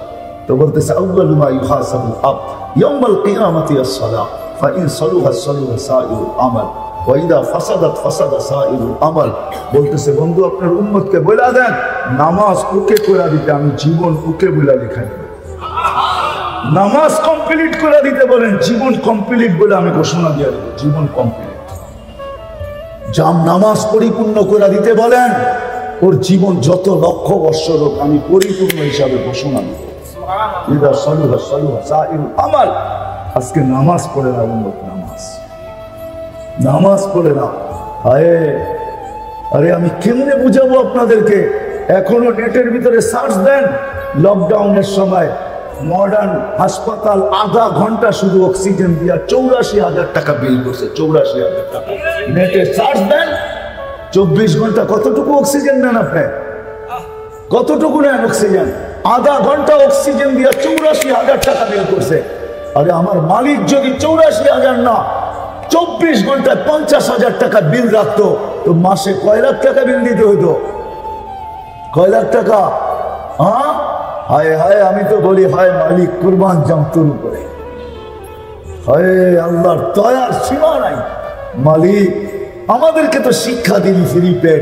তো বলতেছে আউয়ালু মা ইউহাসাবুল আবদ ইয়াউমাল কিয়ামাতি আস-সালাহ ফাইন সালুহা সালুহা সাইরুল আমাল ওয়া ইযা ফাসাদাত ফাসাদা সাইরুল আমাল। বলতেছে বন্ধু আপনার উম্মতকে বলে দেন, নামাজ ওকে করে দিতে, আমি জীবন ওকে বলে লেখা দেব। নামাজ কমপ্লিট করে দিতে বলেন, জীবন কমপ্লিট বলে আমি ঘোষণা দিয়ে দেব, জীবন কমপ্লিট। জাম নামাজ পরিপূর্ণ করে দিতে বলেন, ওর জীবন যত লক্ষ বৎসর হোক আমি পরিপূর্ণ হিসাবে ঘোষণা দিব। ইযা সালুহা সালুহা সাইরুল আমাল। আজকে নামাজ পড়ে না উম্মত, নামাজ পড়ে না। আরে আরে আমি কেমনে বুঝাবো আপনাদেরকে? এখনো নেটের ভিতরে সার্চ দেন, লকডাউনের সময় মডার্ন হাসপাতাল আধা ঘন্টা শুধু অক্সিজেন দিয়া 84,000 টাকা বিল করছে, 84,000 টাকা। নেটে সার্চ দেন, 24 ঘন্টা কতটুকু অক্সিজেন নেন আপনি? কতটুকু নেন অক্সিজেন? আধা ঘন্টা অক্সিজেন দিয়া 84,000 টাকা বিল করছে। আরে আমার মালিক যদি 84,000 না 24 ঘন্টায় 50,000 টাকা বিল রাখতো, তো মাসে কয় লাখ টাকা বিল দিতে হইতো? কয় লাখ টাকা? হ্যাঁ, হায় হায়, আমি তো বলি হায় মালিক, কুরবান যাও তোর উপরে। হায় আল্লাহর দয়ার সীমা নাই। মালিক আমাদেরকে তো শিক্ষা দিলি ফ্রি পেড,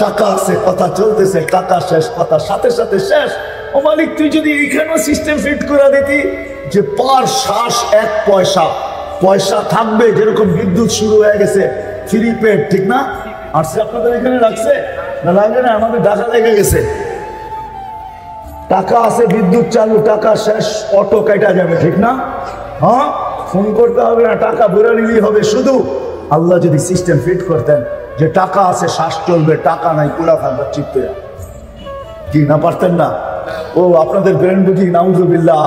টাকা আছে, কথা চলতেছে, টাকা শেষ, কথা সাথে সাথে শেষ। ও মালিক, তুই যদি এইখানেও সিস্টেম ফিট করে দিতি যে পার শ্বাস 1 পয়সা, পয়সা থাকবে, যেরকম বিদ্যুৎ শুরু হয়ে গেছে, ফ্রি পেড, ঠিক না? আর সে আপনাদের এখানে রাখছে না? লাগে না? আমাদের ঢাকা লেগে গেছে। টাকা আছে, বিদ্যুৎ চালু, টাকা শেষ, অটো কেটে যাবে, ঠিক না? হ্যাঁ, ফোন করতে হবে না, টাকা ভরে নিলেই হবে। শুধু আল্লাহ যদি সিস্টেম ফিট করতেন যে টাকা আছে শ্বাস চলবে, টাকা নাই পুরা থাকবে চিত্ত, কি না পারতেন না? ও আপনাদের ব্রেন বুঝি নাউজুবিল্লাহ,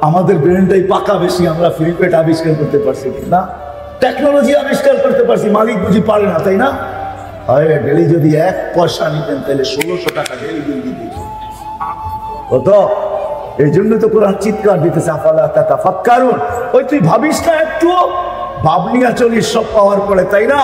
আমাদের ব্রেনটাই পাকা বেশি, আমরা ফ্রি পেট আবিষ্কার করতে পারছি না, টেকনোলজি আবিষ্কার করতে পারছি, মালিক বুঝি পারে না, তাই না? ডেলি যদি 1 পয়সা নিতেন তাহলে 1600 টাকা ডেলি বিল দিতে হতো। এই জন্য তো কোরআন চিৎকার দিতেছে, আফালা তাতাফাক্কারুন। ওই তুই ভাবিস না একটু, ভাবনিয়া চলিস সব পাওয়ার পরে, তাই না?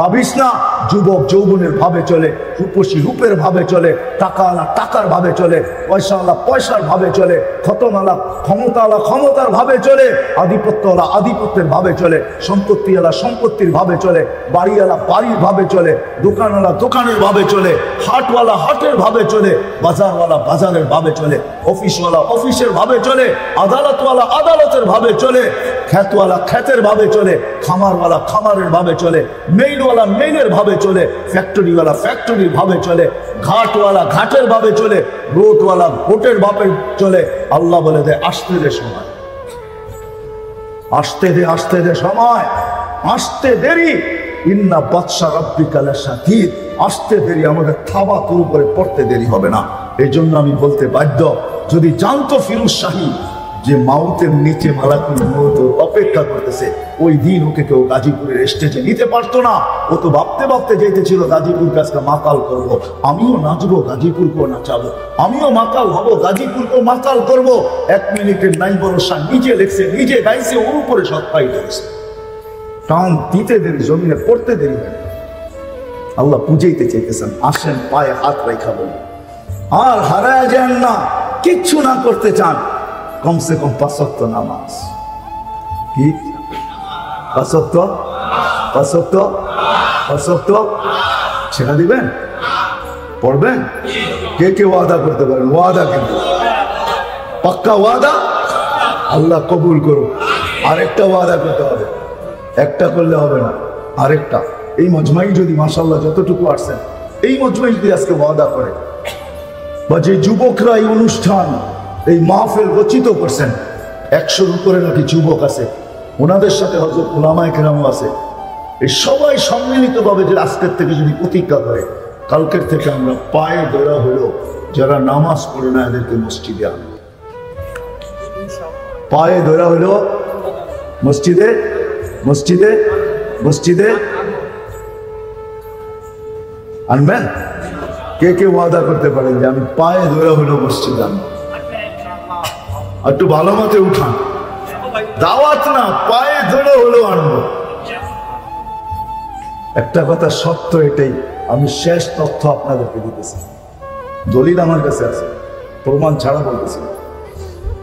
ভাবিস না যুবক যৌবনের ভাবে চলে, রূপসী রূপের ভাবে চলে, টাকাওয়ালা টাকার ভাবে চলে, পয়সাওয়ালা পয়সার ভাবে চলে, ক্ষমতাওয়ালা ক্ষমতাওয়ালা ক্ষমতার ভাবে চলে, আধিপত্যওয়ালা আধিপত্যের ভাবে চলে, সম্পত্তিওয়ালা সম্পত্তির ভাবে চলে, বাড়িওয়ালা বাড়ির ভাবে চলে, দোকানওয়ালা দোকানের ভাবে চলে, হাটওয়ালা হাটের ভাবে চলে, বাজারওয়ালা বাজারের ভাবে চলে, অফিসওয়ালা অফিসের ভাবে চলে, আদালতওয়ালা আদালতের ভাবে চলে, খ্যাতওয়ালা খ্যাতের ভাবে চলে, খামারওয়ালা খামারের ভাবে চলে, মেইলওয়ালা মেইলের ভাবে চলে, ফ্যাক্টরিওয়ালা ফ্যাক্টরির ভাবে চলে, ঘাটওয়ালা ঘাটের ভাবে চলে, রোডওয়ালা রোটের ভাবে চলে। আল্লাহ বলে দে আসতে দে সময়, আসতে দে সময়, আসতে দেরি। ইন্না বাদশা রাব্বিকা লাশাদীদ, আসতে দেরি, আমাদের থাবা তোর উপরে পড়তে দেরি হবে না। এই জন্য আমি বলতে বাধ্য, যদি জানতো ফিরোজ শাহী যে মাউতের নিচে মালাকুল মউত অপেক্ষা করতেছে, ওই দিন ওকে কেউ গাজীপুরের স্টেজে নিতে পারতো না। ও তো ভাবতে ভাবতে যেতেছিল গাজীপুর কাজকে মাতাল করব, আমিও নাচবো গাজীপুরকেও নাচাবো, আমিও মাতাল হব গাজীপুরকেও মাতাল করব। 1 মিনিটের নাই ভরসা, নিজে লেখছে নিজে গাইছে, ওর উপরে সব পাই লেগেছে। টান দিতে দেরি, জমিনে পড়তে দেরি হয়। আল্লাহ বুঝাইতে চাইতেছেন, আসেন পায়ে হাত রেখা বলি, আর হারায় যান না। কিচ্ছু না করতে চান, কমসে কম 5 ওয়াক্ত নামাজ, কি 5 ওয়াক্ত ছেড়ে দিবেন, পড়বেন। কে কে ওয়াদা করতে পারেন? ওয়াদা কিন্তু পাক্কা ওয়াদা, আল্লাহ কবুল করুন। আরেকটা ওয়াদা করতে হবে, একটা করলে হবে না, আরেকটা। এই মজমাই যদি মাশাআল্লাহ যতটুকু আসছেন, এই মজমাই যদি আজকে ওয়াদা করে, বা যে যুবকরা এই অনুষ্ঠান এই মাহফিল রচিত করছেন, 100-র উপরে নাকি যুবক আছে, ওনাদের সাথে হযরত উলামায়ে কেরামও আছে, এই সবাই সম্মিলিতভাবে যে আজকের থেকে যদি প্রতিজ্ঞা করে, কালকের থেকে আমরা পায়ে ধরা হলো যারা নামাজ পড়ে না এদেরকে মসজিদে আনবো, পায়ে ধরা হলো মসজিদে মসজিদে মসজিদে আনবেন। কে কে ওয়াদা করতে পারেন যে আমি পায়ে ধরা হলো মসজিদে আনবো? একটু ভালো মতে উঠান, দাওয়াত না, পায়ে ধরে হলো আনবো। একটা কথা সত্য এটাই, আমি শেষ তথ্য আপনাদেরকে দিতেছি, দলিল আমার কাছে আছে, প্রমাণ ছাড়া বলতেছি।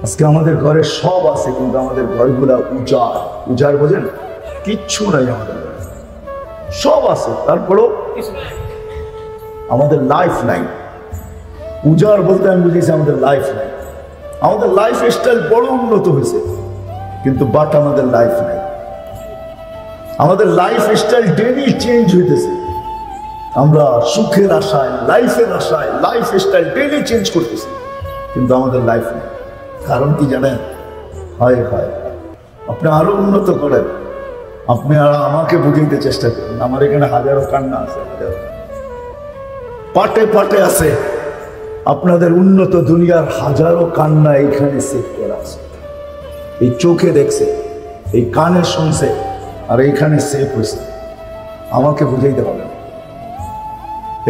আজকে আমাদের ঘরে সব আছে, কিন্তু আমাদের ঘরগুলা উজাড়। উজাড় বোঝেন? কিচ্ছু নাই আমাদের ঘরে, সব আছে তারপরেও আমাদের লাইফ নাই। উজাড় বলতে আমি বুঝেছি আমাদের লাইফ নাই। আমাদের লাইফ স্টাইল বড় উন্নত হয়েছে, কিন্তু বাট আমাদের লাইফ নাই। আমাদের লাইফ স্টাইল ডেইলি চেঞ্জ হইতেছে, আমরা সুখের আশায় লাইফের আশায় লাইফ স্টাইল ডেইলি চেঞ্জ করতেছি, কিন্তু আমাদের লাইফ নেই। কারণ কি জানেন? হয় আপনি আরো উন্নত করেন, আপনি আর আমাকে বুঝাইতে চেষ্টা করেন। আমার এখানে হাজারো কান্না আছে, পাটে পাটে আছে, আপনাদের উন্নত দুনিয়ার হাজারো কান্না এইখানে সেভ করা আছে। এই চোখে দেখছে, এই কানে শুনছে, আর এইখানে সেভ হয়েছে। আমাকে বুঝাইতে হবে।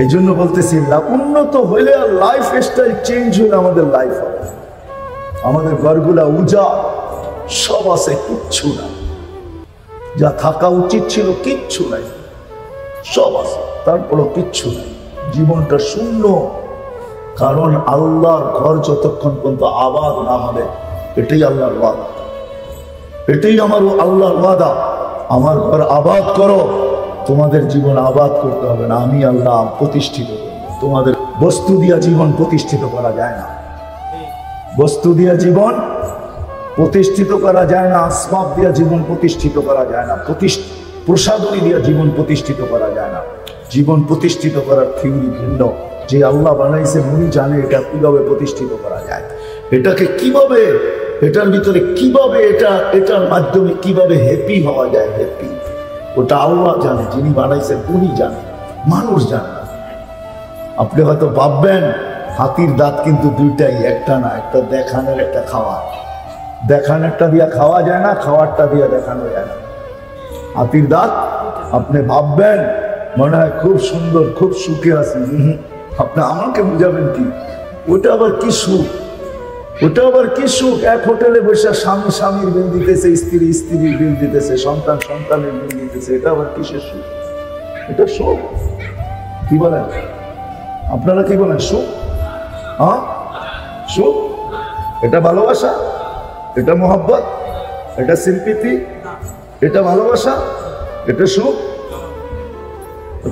এই জন্য বলতেছি, উন্নত হইলে আর লাইফ স্টাইল চেঞ্জ হইলে আমাদের লাইফ হবে। আমাদের ঘরগুলা উজাড়, সব আছে, কিচ্ছু নাই। যা থাকা উচিত ছিল কিচ্ছু নাই, সব আছে, তারপরও কিচ্ছু নাই। জীবনটা শূন্য। কারণ আল্লাহর ঘর যতক্ষণ পর্যন্ত আবাদ না হবে, এটাই আল্লাহর ওয়াদা, এটাই আমার আল্লাহর ওয়াদা। আমার ঘর আবাদ করো, তোমাদের জীবন আবাদ করতে হবে না, আমি আল্লাহ প্রতিষ্ঠিত করব। তোমাদের বস্তু দিয়া জীবন প্রতিষ্ঠিত করা যায় না, বস্তু দিয়া জীবন প্রতিষ্ঠিত করা যায় না, আসবাব দিয়া জীবন প্রতিষ্ঠিত করা যায় না, প্রসাদনী দিয়া জীবন প্রতিষ্ঠিত করা যায় না। জীবন প্রতিষ্ঠিত করার থিওরি ভিন্ন। যে আল্লাহ বানাইছে উনি জানে এটা কিভাবে প্রতিষ্ঠিত করা যায়, এটাকে কিভাবে এটার ভিতরে কিভাবে এটার মাধ্যমে কিভাবে হ্যাপি হওয়া যায়, হ্যাপি ওটা আল্লাহ জানে, যিনি বানাইছেন উনি জানে, মানুষ জানে না। আপনি হয়তো ভাববেন হাতির দাঁত কিন্তু দুইটাই, একটা না, একটা দেখানোর একটা খাওয়ার। দেখানোরটা দিয়া খাওয়া যায় না, খাওয়ারটা দিয়া দেখানো যায় না। হাতির দাঁত আপনি ভাববেন মনে হয় খুব সুন্দর, খুব সুখে আছে, আপনি আমাকে বুঝাবেন কি? ওটা আবার কি সুখ, ওটা আবার কি সুখ? এক হোটেলে বসে স্বামী স্বামীর বিল দিতেছে, স্ত্রী স্ত্রীর বিল দিতেছে, সন্তান সন্তানের বিল দিতেছে, এটা আবার কিসের সুখ? এটা সুখ? কি বলেন আপনারা, কি বলেন সুখ? হ্যাঁ সুখ? এটা ভালোবাসা, এটা মোহাব্বত, এটা সিম্পিতি, এটা ভালোবাসা, এটা সুখ?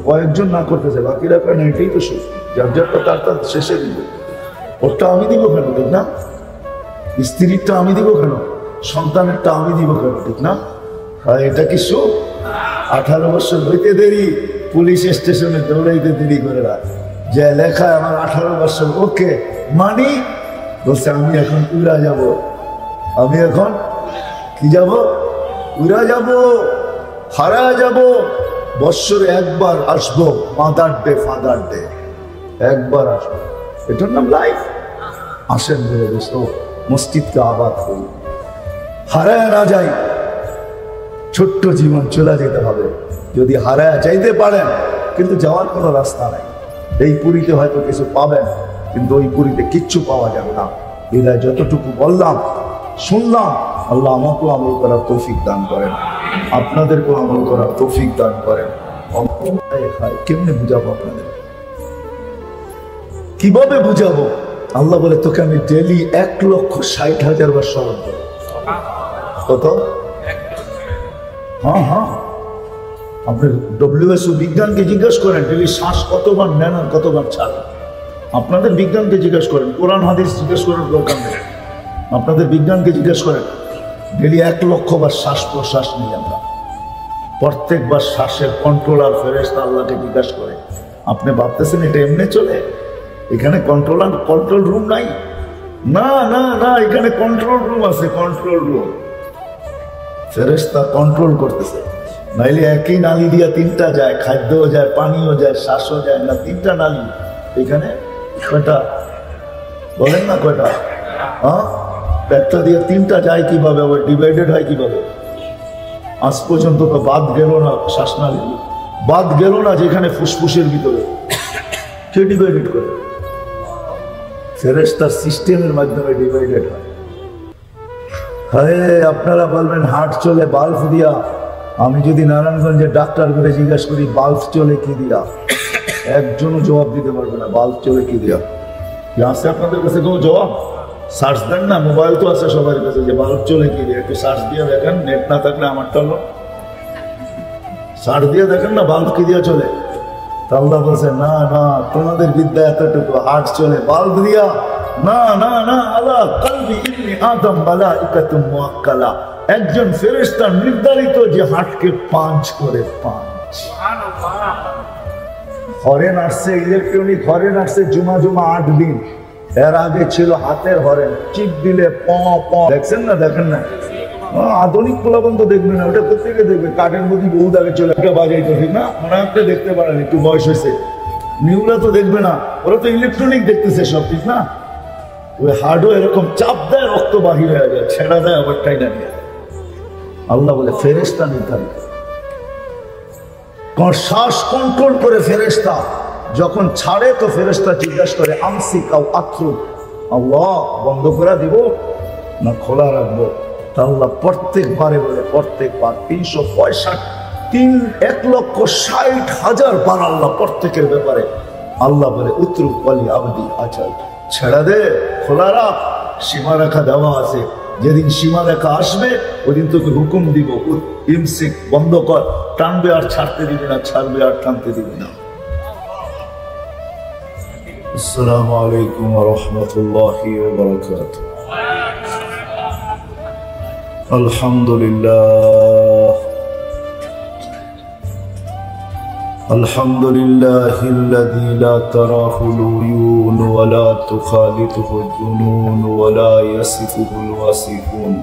কয়েকজন না করতেছে, বাকিরা কেন? এটাই তো সুখ। যার যারটা তার শেষে দিব, ওরটা আমি দিব কেন, ঠিক না? স্ত্রীরটা আমি দিব কেন, সন্তানেরটা আমি দিব কেন, ঠিক না? এটা কি সুখ? 18 বছর হইতে দেরি, পুলিশ স্টেশনে দৌড়াইতে দেরি করে না, যে লেখায় আমার 18 বছর, ওকে মানি, বলছে আমি এখন উড়া যাব, আমি এখন কি যাব? উড়া যাব, হারা যাব। বৎসরে একবার আসবো, মাদার ডে ফাদার ডে, একবার আসবো, এটার নাম লাইফ। আসেন বলে দোস্ত, মসজিদকে আবাদ করি, হারায় না যাই। ছোট্ট জীবন চলে যেতে হবে, যদি হারায় যাইতে পারেন, কিন্তু যাওয়ার কোনো রাস্তা নাই। এই পুরীতে হয়তো কিছু পাবেন, কিন্তু ওই পুরীতে কিচ্ছু পাওয়া যাবে না। বিদায় যতটুকু বললাম শুনলাম, আল্লাহ আমাকেও আমল করার তৌফিক দান করেন, আপনাদেরকেও আমল করার তৌফিক দান করেন। কেমনে বুঝাবো আপনাদের, কিভাবে বুঝাবো? আল্লাহ বলে তোকে আমি ডেলি 1,60,000 বার স্মরণ করব। কত? হ্যাঁ হ্যাঁ, আপনি WHO বিজ্ঞানকে জিজ্ঞেস করেন ডেলি শ্বাস কতবার নেন আর কতবার ছাড়েন। আপনাদের বিজ্ঞানকে জিজ্ঞেস করেন, কোরআন হাদিস জিজ্ঞেস করার দরকার নেই, আপনাদের বিজ্ঞানকে জিজ্ঞেস করেন ডেলি 1,00,000 বার শ্বাস প্রশ্বাস নিই আমরা। প্রত্যেকবার শ্বাসের কন্ট্রোলার ফেরেশতা আল্লাহকে জিজ্ঞাসা করে। আপনি ভাবতেছেন এটা এমনি চলে? এখানে কন্ট্রোল রুম নাই? না না না, এখানে কন্ট্রোল রুম আছে, কন্ট্রোল রুম। ফেরেশতা কন্ট্রোল করতেছে, নাইলে একই নালি দিয়া 3টা যায়, খাদ্যও যায়, পানিও যায়, শ্বাসও যায় না, 3টা নালি। এখানে কয়টা বলেন না, কয়টা? হ্যাঁ, একটা দিয়ে 3টা যায় কিভাবে, আবার ডিভাইডেড হয় কিভাবে? আজ পর্যন্ত তো বাদ গেল না, শ্বাসনালী বাদ গেল না, যেখানে ফুসফুসের ভিতরে। কে ডিভাইডেড করে? ফেরেশতার সিস্টেমের মাধ্যমে ডিভাইডেড হয়। হ্যাঁ, আপনারা বলবেন হার্ট চলে বাল্ব দিয়া। আমি যদি নারায়ণগঞ্জের ডাক্তার করে জিজ্ঞাসা করি বাল্ব চলে কি দিয়া, একজনও জবাব দিতে পারবে না। বাল্ব চলে কি দিয়া? কি আছে আপনাদের কাছে কোনো জবাব? সার্চ দেন না, মোবাইল তো আছে সবার কাছে, যে বাল্ব চলে কি দিয়ে, একটু সার্চ দিয়ে দেখেন। নেট না থাকলে আমারটা হলো, সার্চ দিয়ে দেখেন না বাল্ব কি দিয়ে চলে। আল্লাহ বলছে না না, তোমাদের বিদ্যা এতটুকু, হার্ট চলে বাল্ব দিয়া। না না না, আলা কলবি ইবনি আদম মালাইকাতুম মুআক্কালা, একজন ফেরেশতা নির্ধারিত যে হার্টকে পাঞ্চ করে, পাঞ্চ। হরেন আসছে, ইলেকট্রনিক হরেন আসছে, জুমা 8 দিন। এর আগে ছিল হাতের হরেন, চিপ দিলে প প, দেখছেন না? দেখেন না? আধুনিক পোলাপন তো দেখবে না, ওটা কোথেকে দেখবে? কাঠের মধ্যে বহুত আগে চলে একটা বাজাইতো, ঠিক না? মনে আপনি দেখতে পারেন, একটু বয়স হয়েছে। নিউরা তো দেখবে না, ওরা তো ইলেকট্রনিক দেখতেছে সব, ঠিক না? ওই হার্টও এরকম চাপ দেয়, রক্ত বাহির হয়ে যায়, ছেড়া দেয়, আবার টাইনা নিয়ে। আল্লাহ বলে ফেরেশতা নির্ধারিত, কোন শ্বাস কন্ট্রোল করে ফেরেশতা। যখন ছাড়ে তো ফেরেশতা জিজ্ঞাসা করে আমসিক আও আত্রুক, আল্লাহ বন্ধ করে দিব না খোলা রাখবো? তা আল্লাহ প্রত্যেকবারে বলে, প্রত্যেকবার 1,60,000 বার আল্লাহ প্রত্যেকের ব্যাপারে আল্লাহ বলে উত্রুক বলি আবদি আচাল, ছেড়া দে, খোলা রাখ, সীমারেখা দেওয়া আছে। যেদিন সীমারেখা আসবে ওদিন তোকে হুকুম দিব, ইমসিক বন্ধ কর, টানবে আর ছাড়তে দিবি না, ছাড়বে আর টানতে দিবি না। আসসালামু আলাইকুম ওয়া রাহমাতুল্লাহি ওয়া বারাকাতুহু। আলহামদুলিল্লাহ الحمد لله الذي لا تراه العيون ولا تخالطه الظنون ولا يصفه الواصفون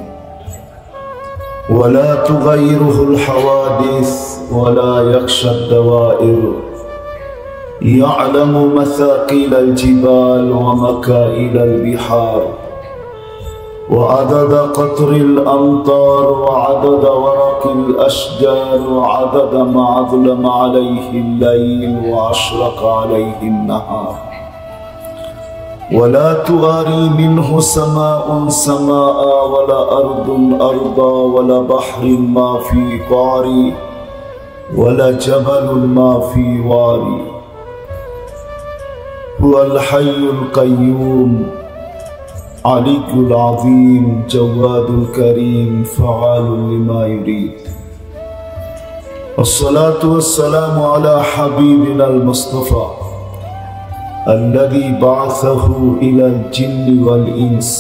ولا تغيره الحوادث ولا يخشى الدوائر يعلم مثاقيل الجبال ومكائل البحار وعدد قطر الأمطار وعدد ورق الأشجار وعدد ما أظلم عليه الليل وأشرق عليه النهار ولا تواري منه سماء سماء ولا أرض أرضا ولا بحر ما في قاري ولا جبل ما في واري هو الحي القيوم علي العظيم جواد الكريم فعال لما يريد والصلاة والسلام على حبيبنا المصطفى الذي بعثه إلى الجن والإنس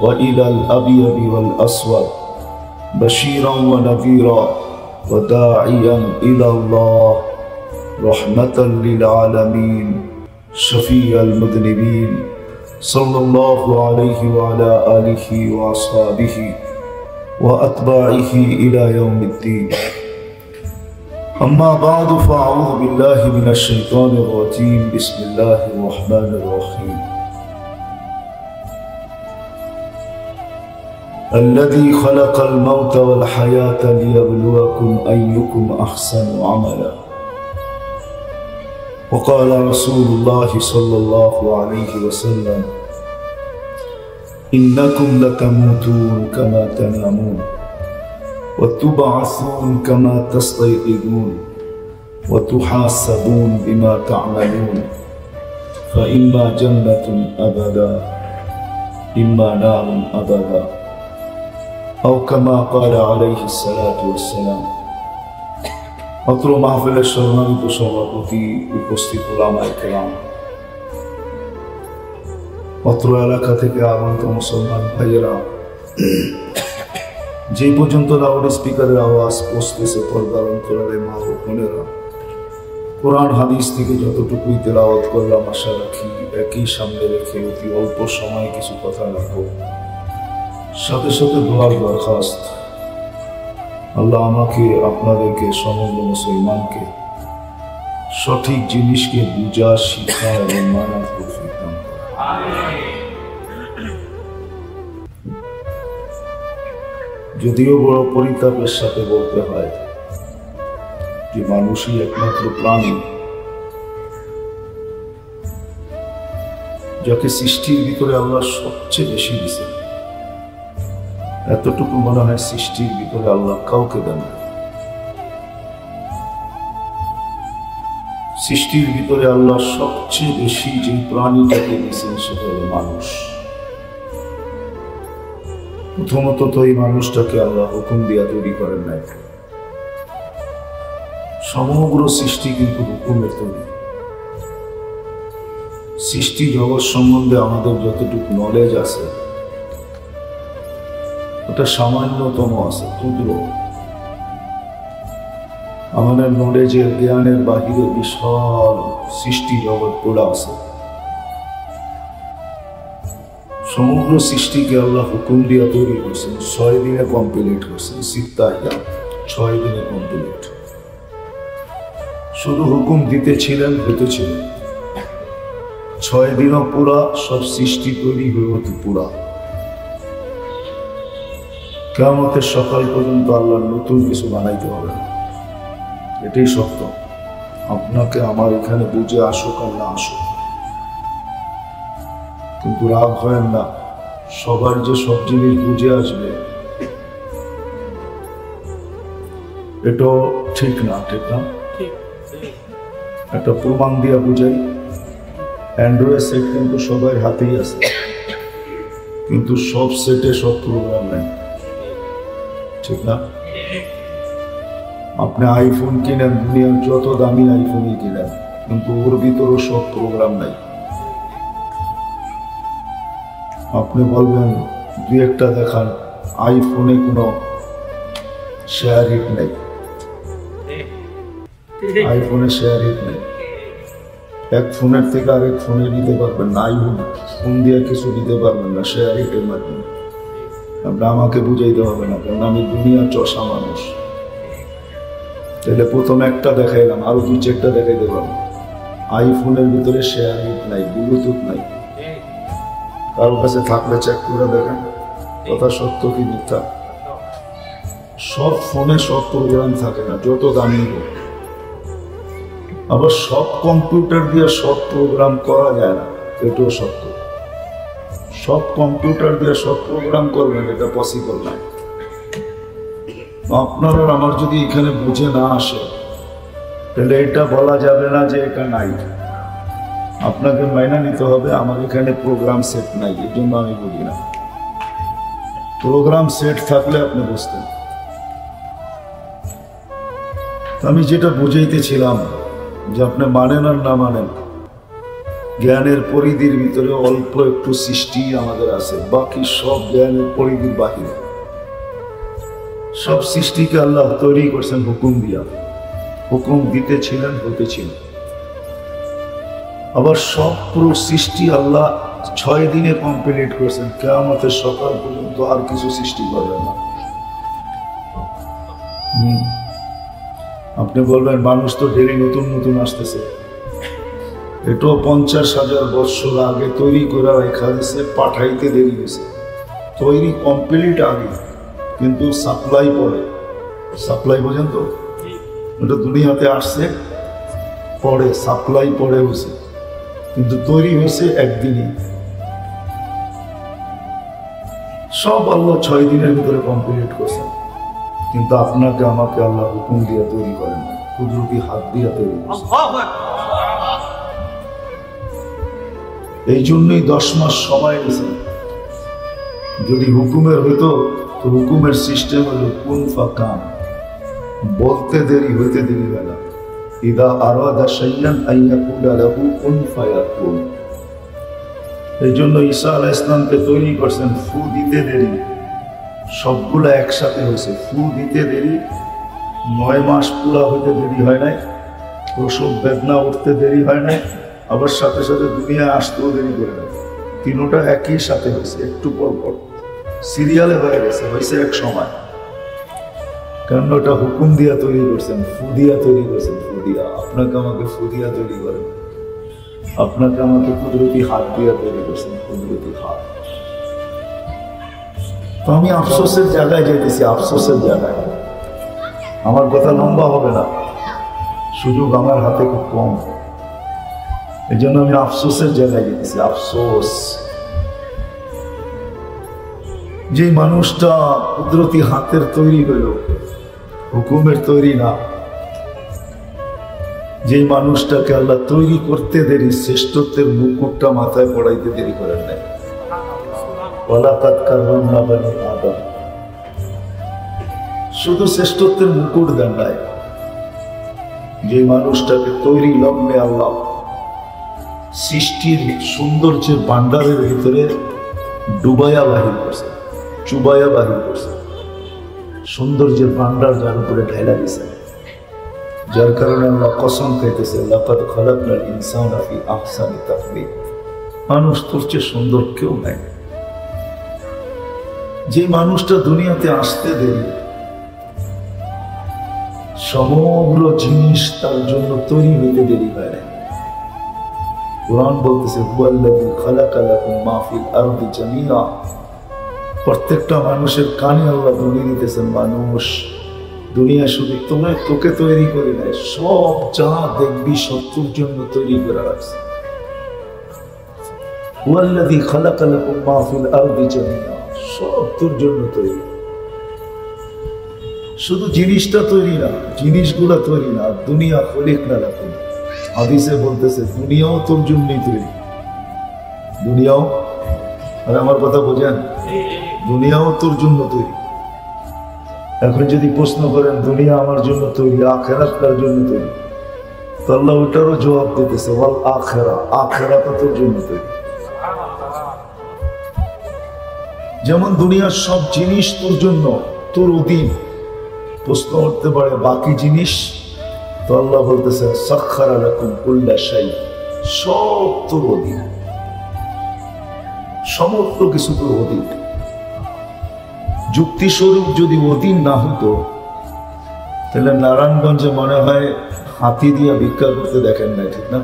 وإلى الأبيض والأسود بشيرا ونذيرا وداعيا إلى الله رحمة للعالمين شفيع المذنبين صلى الله عليه وعلى آله وأصحابه وأتباعه إلى يوم الدين أما بعد فأعوذ بالله من الشيطان الرجيم بسم الله الرحمن الرحيم الذي خلق الموت والحياة ليبلوكم أيكم أحسن عملا وقال رسول الله صلى الله عليه وسلم إنكم لتموتون كما تنامون وتبعثون كما تستيقظون وتحاسبون بما تعملون فإما جنة أبدا إما نار أبدا أو كما قال عليه الصلاة والسلام অত্র মাহফিলের সম্মানিত সভাপতি, উপস্থিত উলামায়ে কেরাম, অত্র এলাকা থেকে আগত মুসলমান ভাইয়েরা, যে পর্যন্ত লাউড স্পিকারের আওয়াজ পৌঁছতেছে পর্দার অন্তরালে মা ও বোনেরা, কোরআন হাদিস থেকে যতটুকুই তেলাওয়াত করলাম আশা রাখি একই সামনে রেখে অতি অল্প সময়ে কিছু কথা রাখবো। সাথে সাথে দোয়ার দরখাস্ত, আল্লাহ আমাকে আপনাদেরকে সমগ্র মুসলমানকে সঠিক জিনিসকে বুঝা, শিক্ষা এবং মানার তৌফিক দান করেন। যদিও বড় পরিতাপের সাথে বলতে হয় যে মানুষই একমাত্র প্রাণী যাকে সৃষ্টির ভিতরে আল্লাহ সবচেয়ে বেশি দিয়েছেন। এতটুকু মনে হয় সৃষ্টির ভিতরে আল্লাহ কাউকে দেন না। সৃষ্টির ভিতরে আল্লাহ সবচেয়ে বেশি যে প্রাণীটাকে দিয়েছেন সেটা হলো মানুষ। প্রথমত তো এই মানুষটাকে আল্লাহ হুকুম দিয়া তৈরি করেন নাই। সমগ্র সৃষ্টি কিন্তু হুকুমের তৈরি। সৃষ্টি জগৎ সম্বন্ধে আমাদের যতটুকু নলেজ আছে ওটা সামান্যতম আছে, ক্ষুদ্র। আমাদের নলেজের, জ্ঞানের বাহিরে বিশাল সৃষ্টি জগৎ পড়া আছে। সমগ্র সৃষ্টিকে আল্লাহ হুকুম দিয়া তৈরি করছেন, 6 দিনে কমপ্লিট করছেন। সিত্তাহিয়া 6 দিনে কমপ্লিট। শুধু হুকুম দিতেছিলেন, হতেছিলেন। 6 দিনও পুরা, সব সৃষ্টি তৈরি হয়ে হতো পুরা। কিয়ামতের সকাল পর্যন্ত আল্লাহ নতুন কিছু বানাইতে হবে না, এটাই সত্য। আপনাকে আমার এখানে বুঝে আসুক আর না আসুক, কিন্তু রাগ হয় না। সবার যে সব জিনিস বুঝে আসবে এটাও ঠিক না, ঠিক না। একটা প্রমাণ দিয়া বুঝাই, অ্যান্ড্রয়েড সেট কিন্তু সবার হাতেই আছে, কিন্তু সব সেটে সব প্রোগ্রাম নেই, ঠিক না। আপনি আইফোন কিনেন, দুনিয়ার যত দামি আইফোনই কিনেন, কিন্তু ওর ভিতরেও সব প্রোগ্রাম নাই। আপনি বলবেন 2-1টা দেখান, আইফোনে কোনো শেয়ার হিট নেই, আইফোনে শেয়ার হিট নেই, এক ফোনের থেকে আরেক ফোনে নিতে পারবেন না, ফোন দিয়ে কিছু দিতে পারবেন না শেয়ার হিটের মাধ্যমে। আপনার আমাকে বুঝাইতে হবে না, কারণ আমি দুনিয়ার চষা মানুষ। তাহলে প্রথম একটা দেখাইলাম, আরো 2-4টা দেখাইতে পারবো। আইফোনের ভিতরে শেয়ার হিট নাই, ব্লুটুথ নাই। কারোর কাছে থাকলে চেক করে দেখেন কথা সত্য কি মিথ্যা। সব ফোনে সব প্রোগ্রাম থাকে না, যত দামি হোক। আবার সব কম্পিউটার দিয়ে সব প্রোগ্রাম করা যায় না, এটাও সত্য। সব কম্পিউটার দিয়ে সব প্রোগ্রাম করবেন, এটা পসিবল না। আপনার আর আমার যদি এখানে বুঝে না আসে, তাহলে এটা বলা যাবে না যে এটা নাই। আপনাকে মাইনা নিতে হবে আমার এখানে প্রোগ্রাম সেট নাই, এই জন্য আমি বলি না। প্রোগ্রাম সেট থাকলে আপনি বুঝতেন। আমি যেটা বুঝাইতেছিলাম যে আপনি মানেন আর না মানেন, জ্ঞানের পরিধির ভিতরে অল্প একটু সৃষ্টি আমাদের আছে, বাকি সব জ্ঞানের পরিধির বাহিরে। সব সৃষ্টিকে আল্লাহ তৈরি করছেন হুকুম দিয়া, হুকুম দিতেছিলেন, হতেছিলেন। আবার সব পুরো সৃষ্টি আল্লাহ 6 দিনে কমপ্লিট করছেন, কিয়ামতের সকাল পর্যন্ত আর কিছু সৃষ্টি করবেন না। আপনি বলবেন মানুষ তো ডেলি নতুন নতুন আসতেছে, এটাও 50,000 বছর আগে তৈরি করে রেখা দিয়েছে, পাঠাইতে দেরি হয়েছে। তৈরি কমপ্লিট আগে, কিন্তু সাপ্লাই পরে। সাপ্লাই বোঝেন তো, এটা দুনিয়াতে আসছে পরে, সাপ্লাই পরে হয়েছে, কিন্তু তৈরি হয়েছে একদিনই। সব আল্লাহ 6 দিনের ভিতরে কমপ্লিট করছেন, কিন্তু আপনাকে আমাকে আল্লাহ হুকুম দিয়ে তৈরি করেন না, কুদরতি হাত দিয়ে তৈরি করছেন। এই জন্যই 10 মাস সময় নিয়েছেন। যদি হুকুমের হইতো তো হুকুমের সিস্টেম হলো কুন ফাকান, বলতে দেরি হইতে দেরি হয় না। ইদা আরাদা শাইআন আইয়াকুলা লাহু কুন ফায়াকুন। এই জন্য ঈসা আলাইহিস সালামকে তৈরি করছেন, ফু দিতে দেরি। সবগুলা একসাথে হয়েছে, ফু দিতে দেরি, 9 মাস পুরা হইতে দেরি হয় নাই, প্রসব বেদনা উঠতে দেরি হয় নাই, আবার সাথে সাথে দুনিয়ায় আসতেও দেরি করে নেয়। তিনোটা একই সাথে হয়েছে, একটু পর পর সিরিয়ালে হয়ে গেছে, হয়েছে এক সময়। কারণ ওটা হুকুম দিয়া তৈরি করছেন, ফু দিয়া তৈরি করছেন। ফু দিয়া আপনাকে আমাকে ফু দিয়া তৈরি করেন, আপনাকে আমাকে কুদরতি হাত দিয়া তৈরি করছেন, কুদরতি হাত। তো আমি আফসোসের জায়গায় যেতেছি, আফসোসের জায়গায়। আমার কথা লম্বা হবে না, সুযোগ আমার হাতে খুব কম, এই জন্য আমি আফসোসের জায়গায় যেতেছি। আফসোস, যে মানুষটা কুদরতি হাতের তৈরি হইল, হুকুমের তৈরি না, যে মানুষটাকে আল্লাহ তৈরি করতে দেরি, শ্রেষ্ঠত্বের মুকুটটা মাথায় পড়াইতে দেরি করেন নাই। ওয়ালাকাদ কাররামনা বানি আদম, শুধু শ্রেষ্ঠত্বের মুকুট দেন নাই, যে মানুষটাকে তৈরি লগ্নে আল্লাহ সৃষ্টির সৌন্দর্যের ভান্ডারের ভিতরে ডুবাইয়া বাহির করছে, চুবাইয়া বাহির করছে, সৌন্দর্যের ভান্ডার যার উপরে ঢাইলা দিছে, যার কারণে আল্লাহ কসম খাইতেছে, লাকাদ খালাকনাল ইনসানা ফি আহসানি তাকওয়িম। মানুষ তোর চেয়ে সুন্দর কেউ নাই। যে মানুষটা দুনিয়াতে আসতে দেরি, সমগ্র জিনিস তার জন্য তৈরি হইতে দেরি হয় না। কুরআন বলতেছে, হুয়াল্লাযী খালাকা লাকুম মা ফিল আরদি জামিআ। প্রত্যেকটা মানুষের কানে আল্লাহ বলে দিতেছেন, মানুষ দুনিয়া শুধু তোকে তৈরি করে নেয়, সব যা দেখবি শত্রুর জন্য তৈরি করে রাখছে। হুয়াল্লাযী খালাকা লাকুম মা ফিল আরদি জামিআ, সব তোর জন্য তৈরি। শুধু জিনিসটা তৈরি না, জিনিসগুলা তৈরি না, দুনিয়া খলিকনা লাকুম। হাদিসে বলতেছে দুনিয়াও তোর জন্যই তৈরি। দুনিয়াও, আর আমার কথা বোঝেন, দুনিয়াও তোর জন্য তৈরি। এখন যদি প্রশ্ন করেন দুনিয়া আমার জন্য তৈরি, আখেরাত তার জন্য তৈরি, তো আল্লাহ ওটারও জবাব দিতেছে, ওয়াল আখেরা, আখেরাত তোর জন্য তৈরি। যেমন দুনিয়ার সব জিনিস তোর জন্য, তোর অধীন। প্রশ্ন উঠতে পারে বাকি জিনিস, তো আল্লাহ বলতেছেন সাখখারা লাকুম কুল্লা শাই, সব তোর অধীন, সমস্ত কিছু তোর অধীন। যুক্তিস্বরূপ যদি অধীন না হতো তাহলে নারায়ণগঞ্জে মনে হয় হাতি দিয়ে ভিক্ষা করতে দেখেন না, ঠিক না?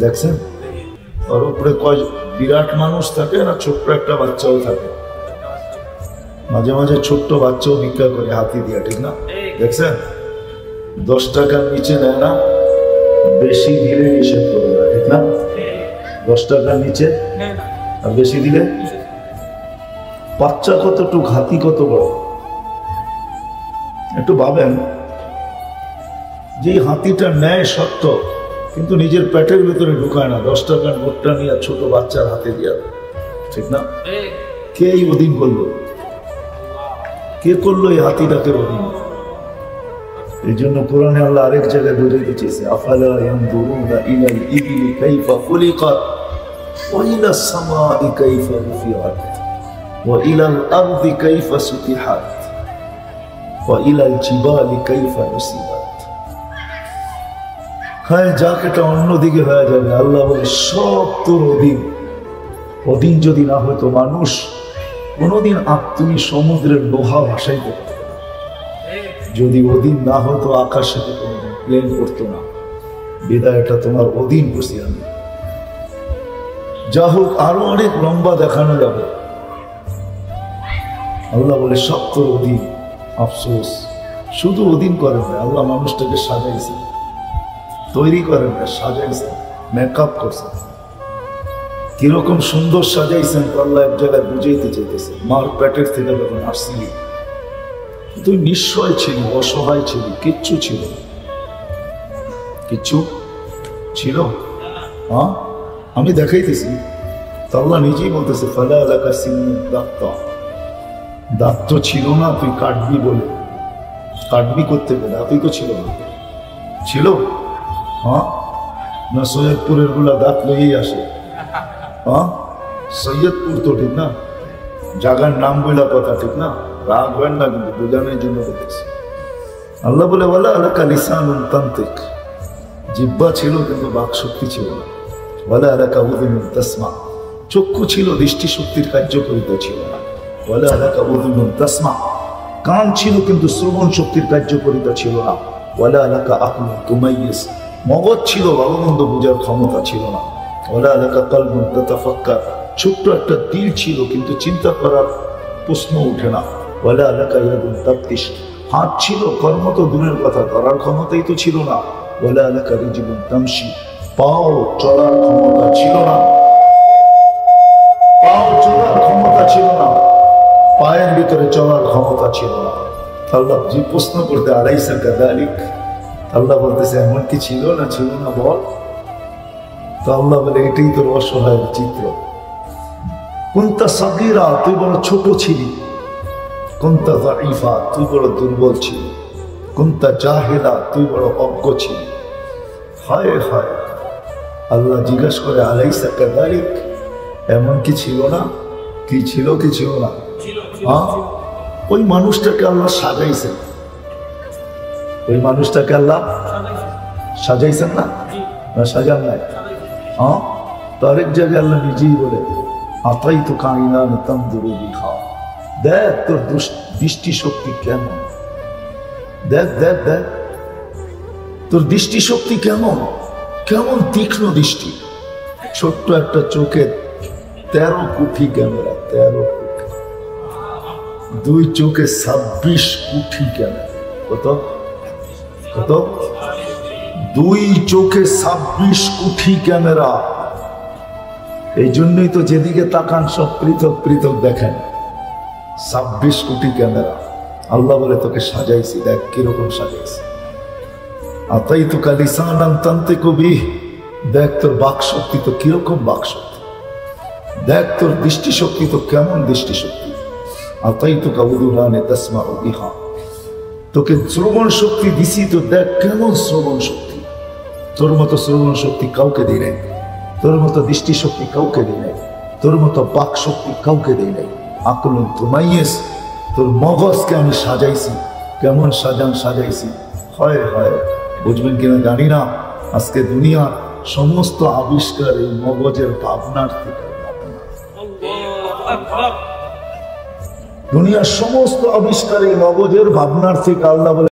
দেখছেন ওর উপরে কয় বিরাট মানুষ থাকে না, ছোট্ট একটা বাচ্চাও থাকে, মাঝে মাঝে ছোট্ট বাচ্চাও ভিক্ষা করে হাতি দিয়া, ঠিক না? দেখছেন 10 টাকার নিচে নেয় না, বেশি দিলে নিষেধ করে না, ঠিক না? 10 টাকার নিচে আর বেশি দিলে, বাচ্চা কতটুক হাতি কত বড় একটু ভাবেন। যে হাতিটা নেয় সত্য, কিন্তু নিজের পেটের ভিতরে ঢুকায় না, 10 টাকার নোটটা নিয়ে ছোট বাচ্চার হাতে দিয়া, ঠিক না? কে এই অধীন করলো? কে করলো এই হাতিটাকে অধীন? এই জন্য কোরআনে আল্লাহ আরেক জায়গায় বুঝে দিয়েছে, আফালা ইয়ানজুরুনা ইলাল ইবলি কাইফা খুলিকাত ওয়া ইলাস সামাই কাইফা রুফিআত ওয়া ইলাল আরদি কাইফা সুতিহাত ওয়া ইলাল জিবালি কাইফা নুসিবাত। হ্যাঁ, যাক এটা অন্যদিকে হয়ে যাবে। আল্লাহ বলে সব তোর অধীন। অধীন যদি না হয়তো মানুষ কোনোদিন তুমি সমুদ্রের লোহা ভাসাইতে পারত না। যদি অধীন না হতো আকাশে কোনোদিন প্লেন করতো না। বিদায় এটা তোমার অধীন বসি আমি। যা হোক, আরো অনেক লম্বা দেখানো যাবে। আল্লাহ বলে সব তোর অধীন। আফসোস, শুধু অধীন করেন না, আল্লাহ মানুষটাকে সাজাইছে, তৈরি করেন না, সাজাইছেন, মেকআপ করছেন। কিরকম সুন্দর সাজাইছেন আল্লাহ এক জায়গায় বুঝাইতে চাইতেছে। মার পেটের থেকে যখন আসছিলি তুই নিশ্চয় ছিলি, অসহায় ছিলি, কিচ্ছু ছিল না, কিচ্ছু ছিল। হ্যাঁ, আমি দেখাইতেছি। আল্লাহ নিজেই বলতেছে ফালা এলাকা দাঁত তো ছিল না, তুই কাটবি বলে, কাটবি করতে গেলে দাঁতই তো ছিল না। ছিল? হ্যাঁ, না সৈয়দপুরের গুলা দাঁত লইয়েই আসে। হ্যাঁ, সৈয়দপুর তো ঠিক না, জাগার নাম বইলা কথা, ঠিক না? রাগ হয় না, কিন্তু বোঝানোর জন্য বলতেছি। আল্লাহ বলে ওয়ালা আলাকা লিসানুন তানতিক, জিহ্বা ছিল কিন্তু বাক শক্তি ছিল না। ওয়ালা আলাকা উযুনুন তাসমা, চক্ষু ছিল, দৃষ্টি শক্তির কার্যকারিতা ছিল না। ওয়ালা আলাকা উযুনুন তাসমা, কান ছিল কিন্তু শ্রবণ শক্তির কার্যকারিতা ছিল না। ওয়ালা আলাকা আকলুন তুমাইয়িজ, মগজ ছিল, ভালো মন্দ বোঝার ক্ষমতা ছিল না। ওয়ালা আলাকা কলবুন তাতাফাক্কার, ছোট্ট একটা দিল ছিল কিন্তু চিন্তা করার প্রশ্ন ওঠে না। ওয়ালা আলাকা ইয়াদুন তাবতিশ, হাত ছিল, কর্ম তো দূরের কথা, করার ক্ষমতাই তো ছিল না। ওয়ালা আলাকা রিজলুন তামশি, পাও চলার ক্ষমতা ছিল না, পাও চলার ক্ষমতা ছিল না, পায়ের ভিতরে চলার ক্ষমতা ছিল না। আল্লাহ যে প্রশ্ন করতে আলাইসা কাযালিক, আল্লাহ বলতেছে এমন কি ছিল না, ছিল না বল। তো আল্লাহ বলে এটাই তোর অসহায়ের চিত্র। কুনতা সাগীরা, তুই বড় ছোট ছিলি। কুনতা যায়ীফা, তুই বড় দুর্বল ছিলি। কুনতা জাহিলা, তুই বড় অজ্ঞ ছিলি। হায় হায়, আল্লাহ জিজ্ঞাসা করে আলাইসা কাযালিক, এমন কি ছিল না? কি ছিল, কি ছিল না? হ্যাঁ, ওই মানুষটাকে আল্লাহ সাজাইছেন, ওই মানুষটাকে আল্লাহ সাজাইছেন না, সাজান নাই? হ্যাঁ, তো আরেক জায়গায় আল্লাহ নিজেই বলে আতাইতু কাইনান তানজুরু বিহা, দেখ তোর দৃষ্টি শক্তি কেমন, দেখ দেখ দেখ তোর দৃষ্টি শক্তি কেমন, কেমন তীক্ষ্ণ দৃষ্টি। ছোট্ট একটা চোখে 13 কোটি ক্যামেরা, 13 কোটি, দুই চোখে 26 কোটি ক্যামেরা। কত কত? দুই চোখে 26 কোটি ক্যামেরা। এই জন্যই তো যেদিকে তাকান সব পৃথক পৃথক দেখেন। 26 কোটি ক্যামেরা। আল্লাহ বলে তোকে সাজাইছি, দেখ কিরকম সাজাইছি। আতাইতুকা লিসানান তানতিকু বিহি, দেখ তোর বাক শক্তি তো কিরকম বাক শক্তি, দেখ তোর দৃষ্টি শক্তি তো কেমন দৃষ্টি শক্তি। আতাইতুকা উযুনান তাসমাউ বিহা, তোকে শ্রবণ শক্তি দিছি তো দেখ কেমন শ্রবণ শক্তি। তোর মতো শ্রবণ শক্তি কাউকে দিই নাই, তোর মতো দৃষ্টি শক্তি কাউকে দিই নাই, তোর মতো বাক শক্তি কাউকে দিই নাই। আকলুন তুমাইয়িজ, তোর মগজকে আমি সাজাইছি, কেমন সাজাইছি। হয় হয়, বুঝবেন কিনা জানি না। আজকে দুনিয়ার সমস্ত আবিষ্কার এই মগজের ভাবনার থেকে। দুনিয়ার সমস্ত আবিষ্কার এই মগজের ভাবনার থেকে। আল্লাহ বলে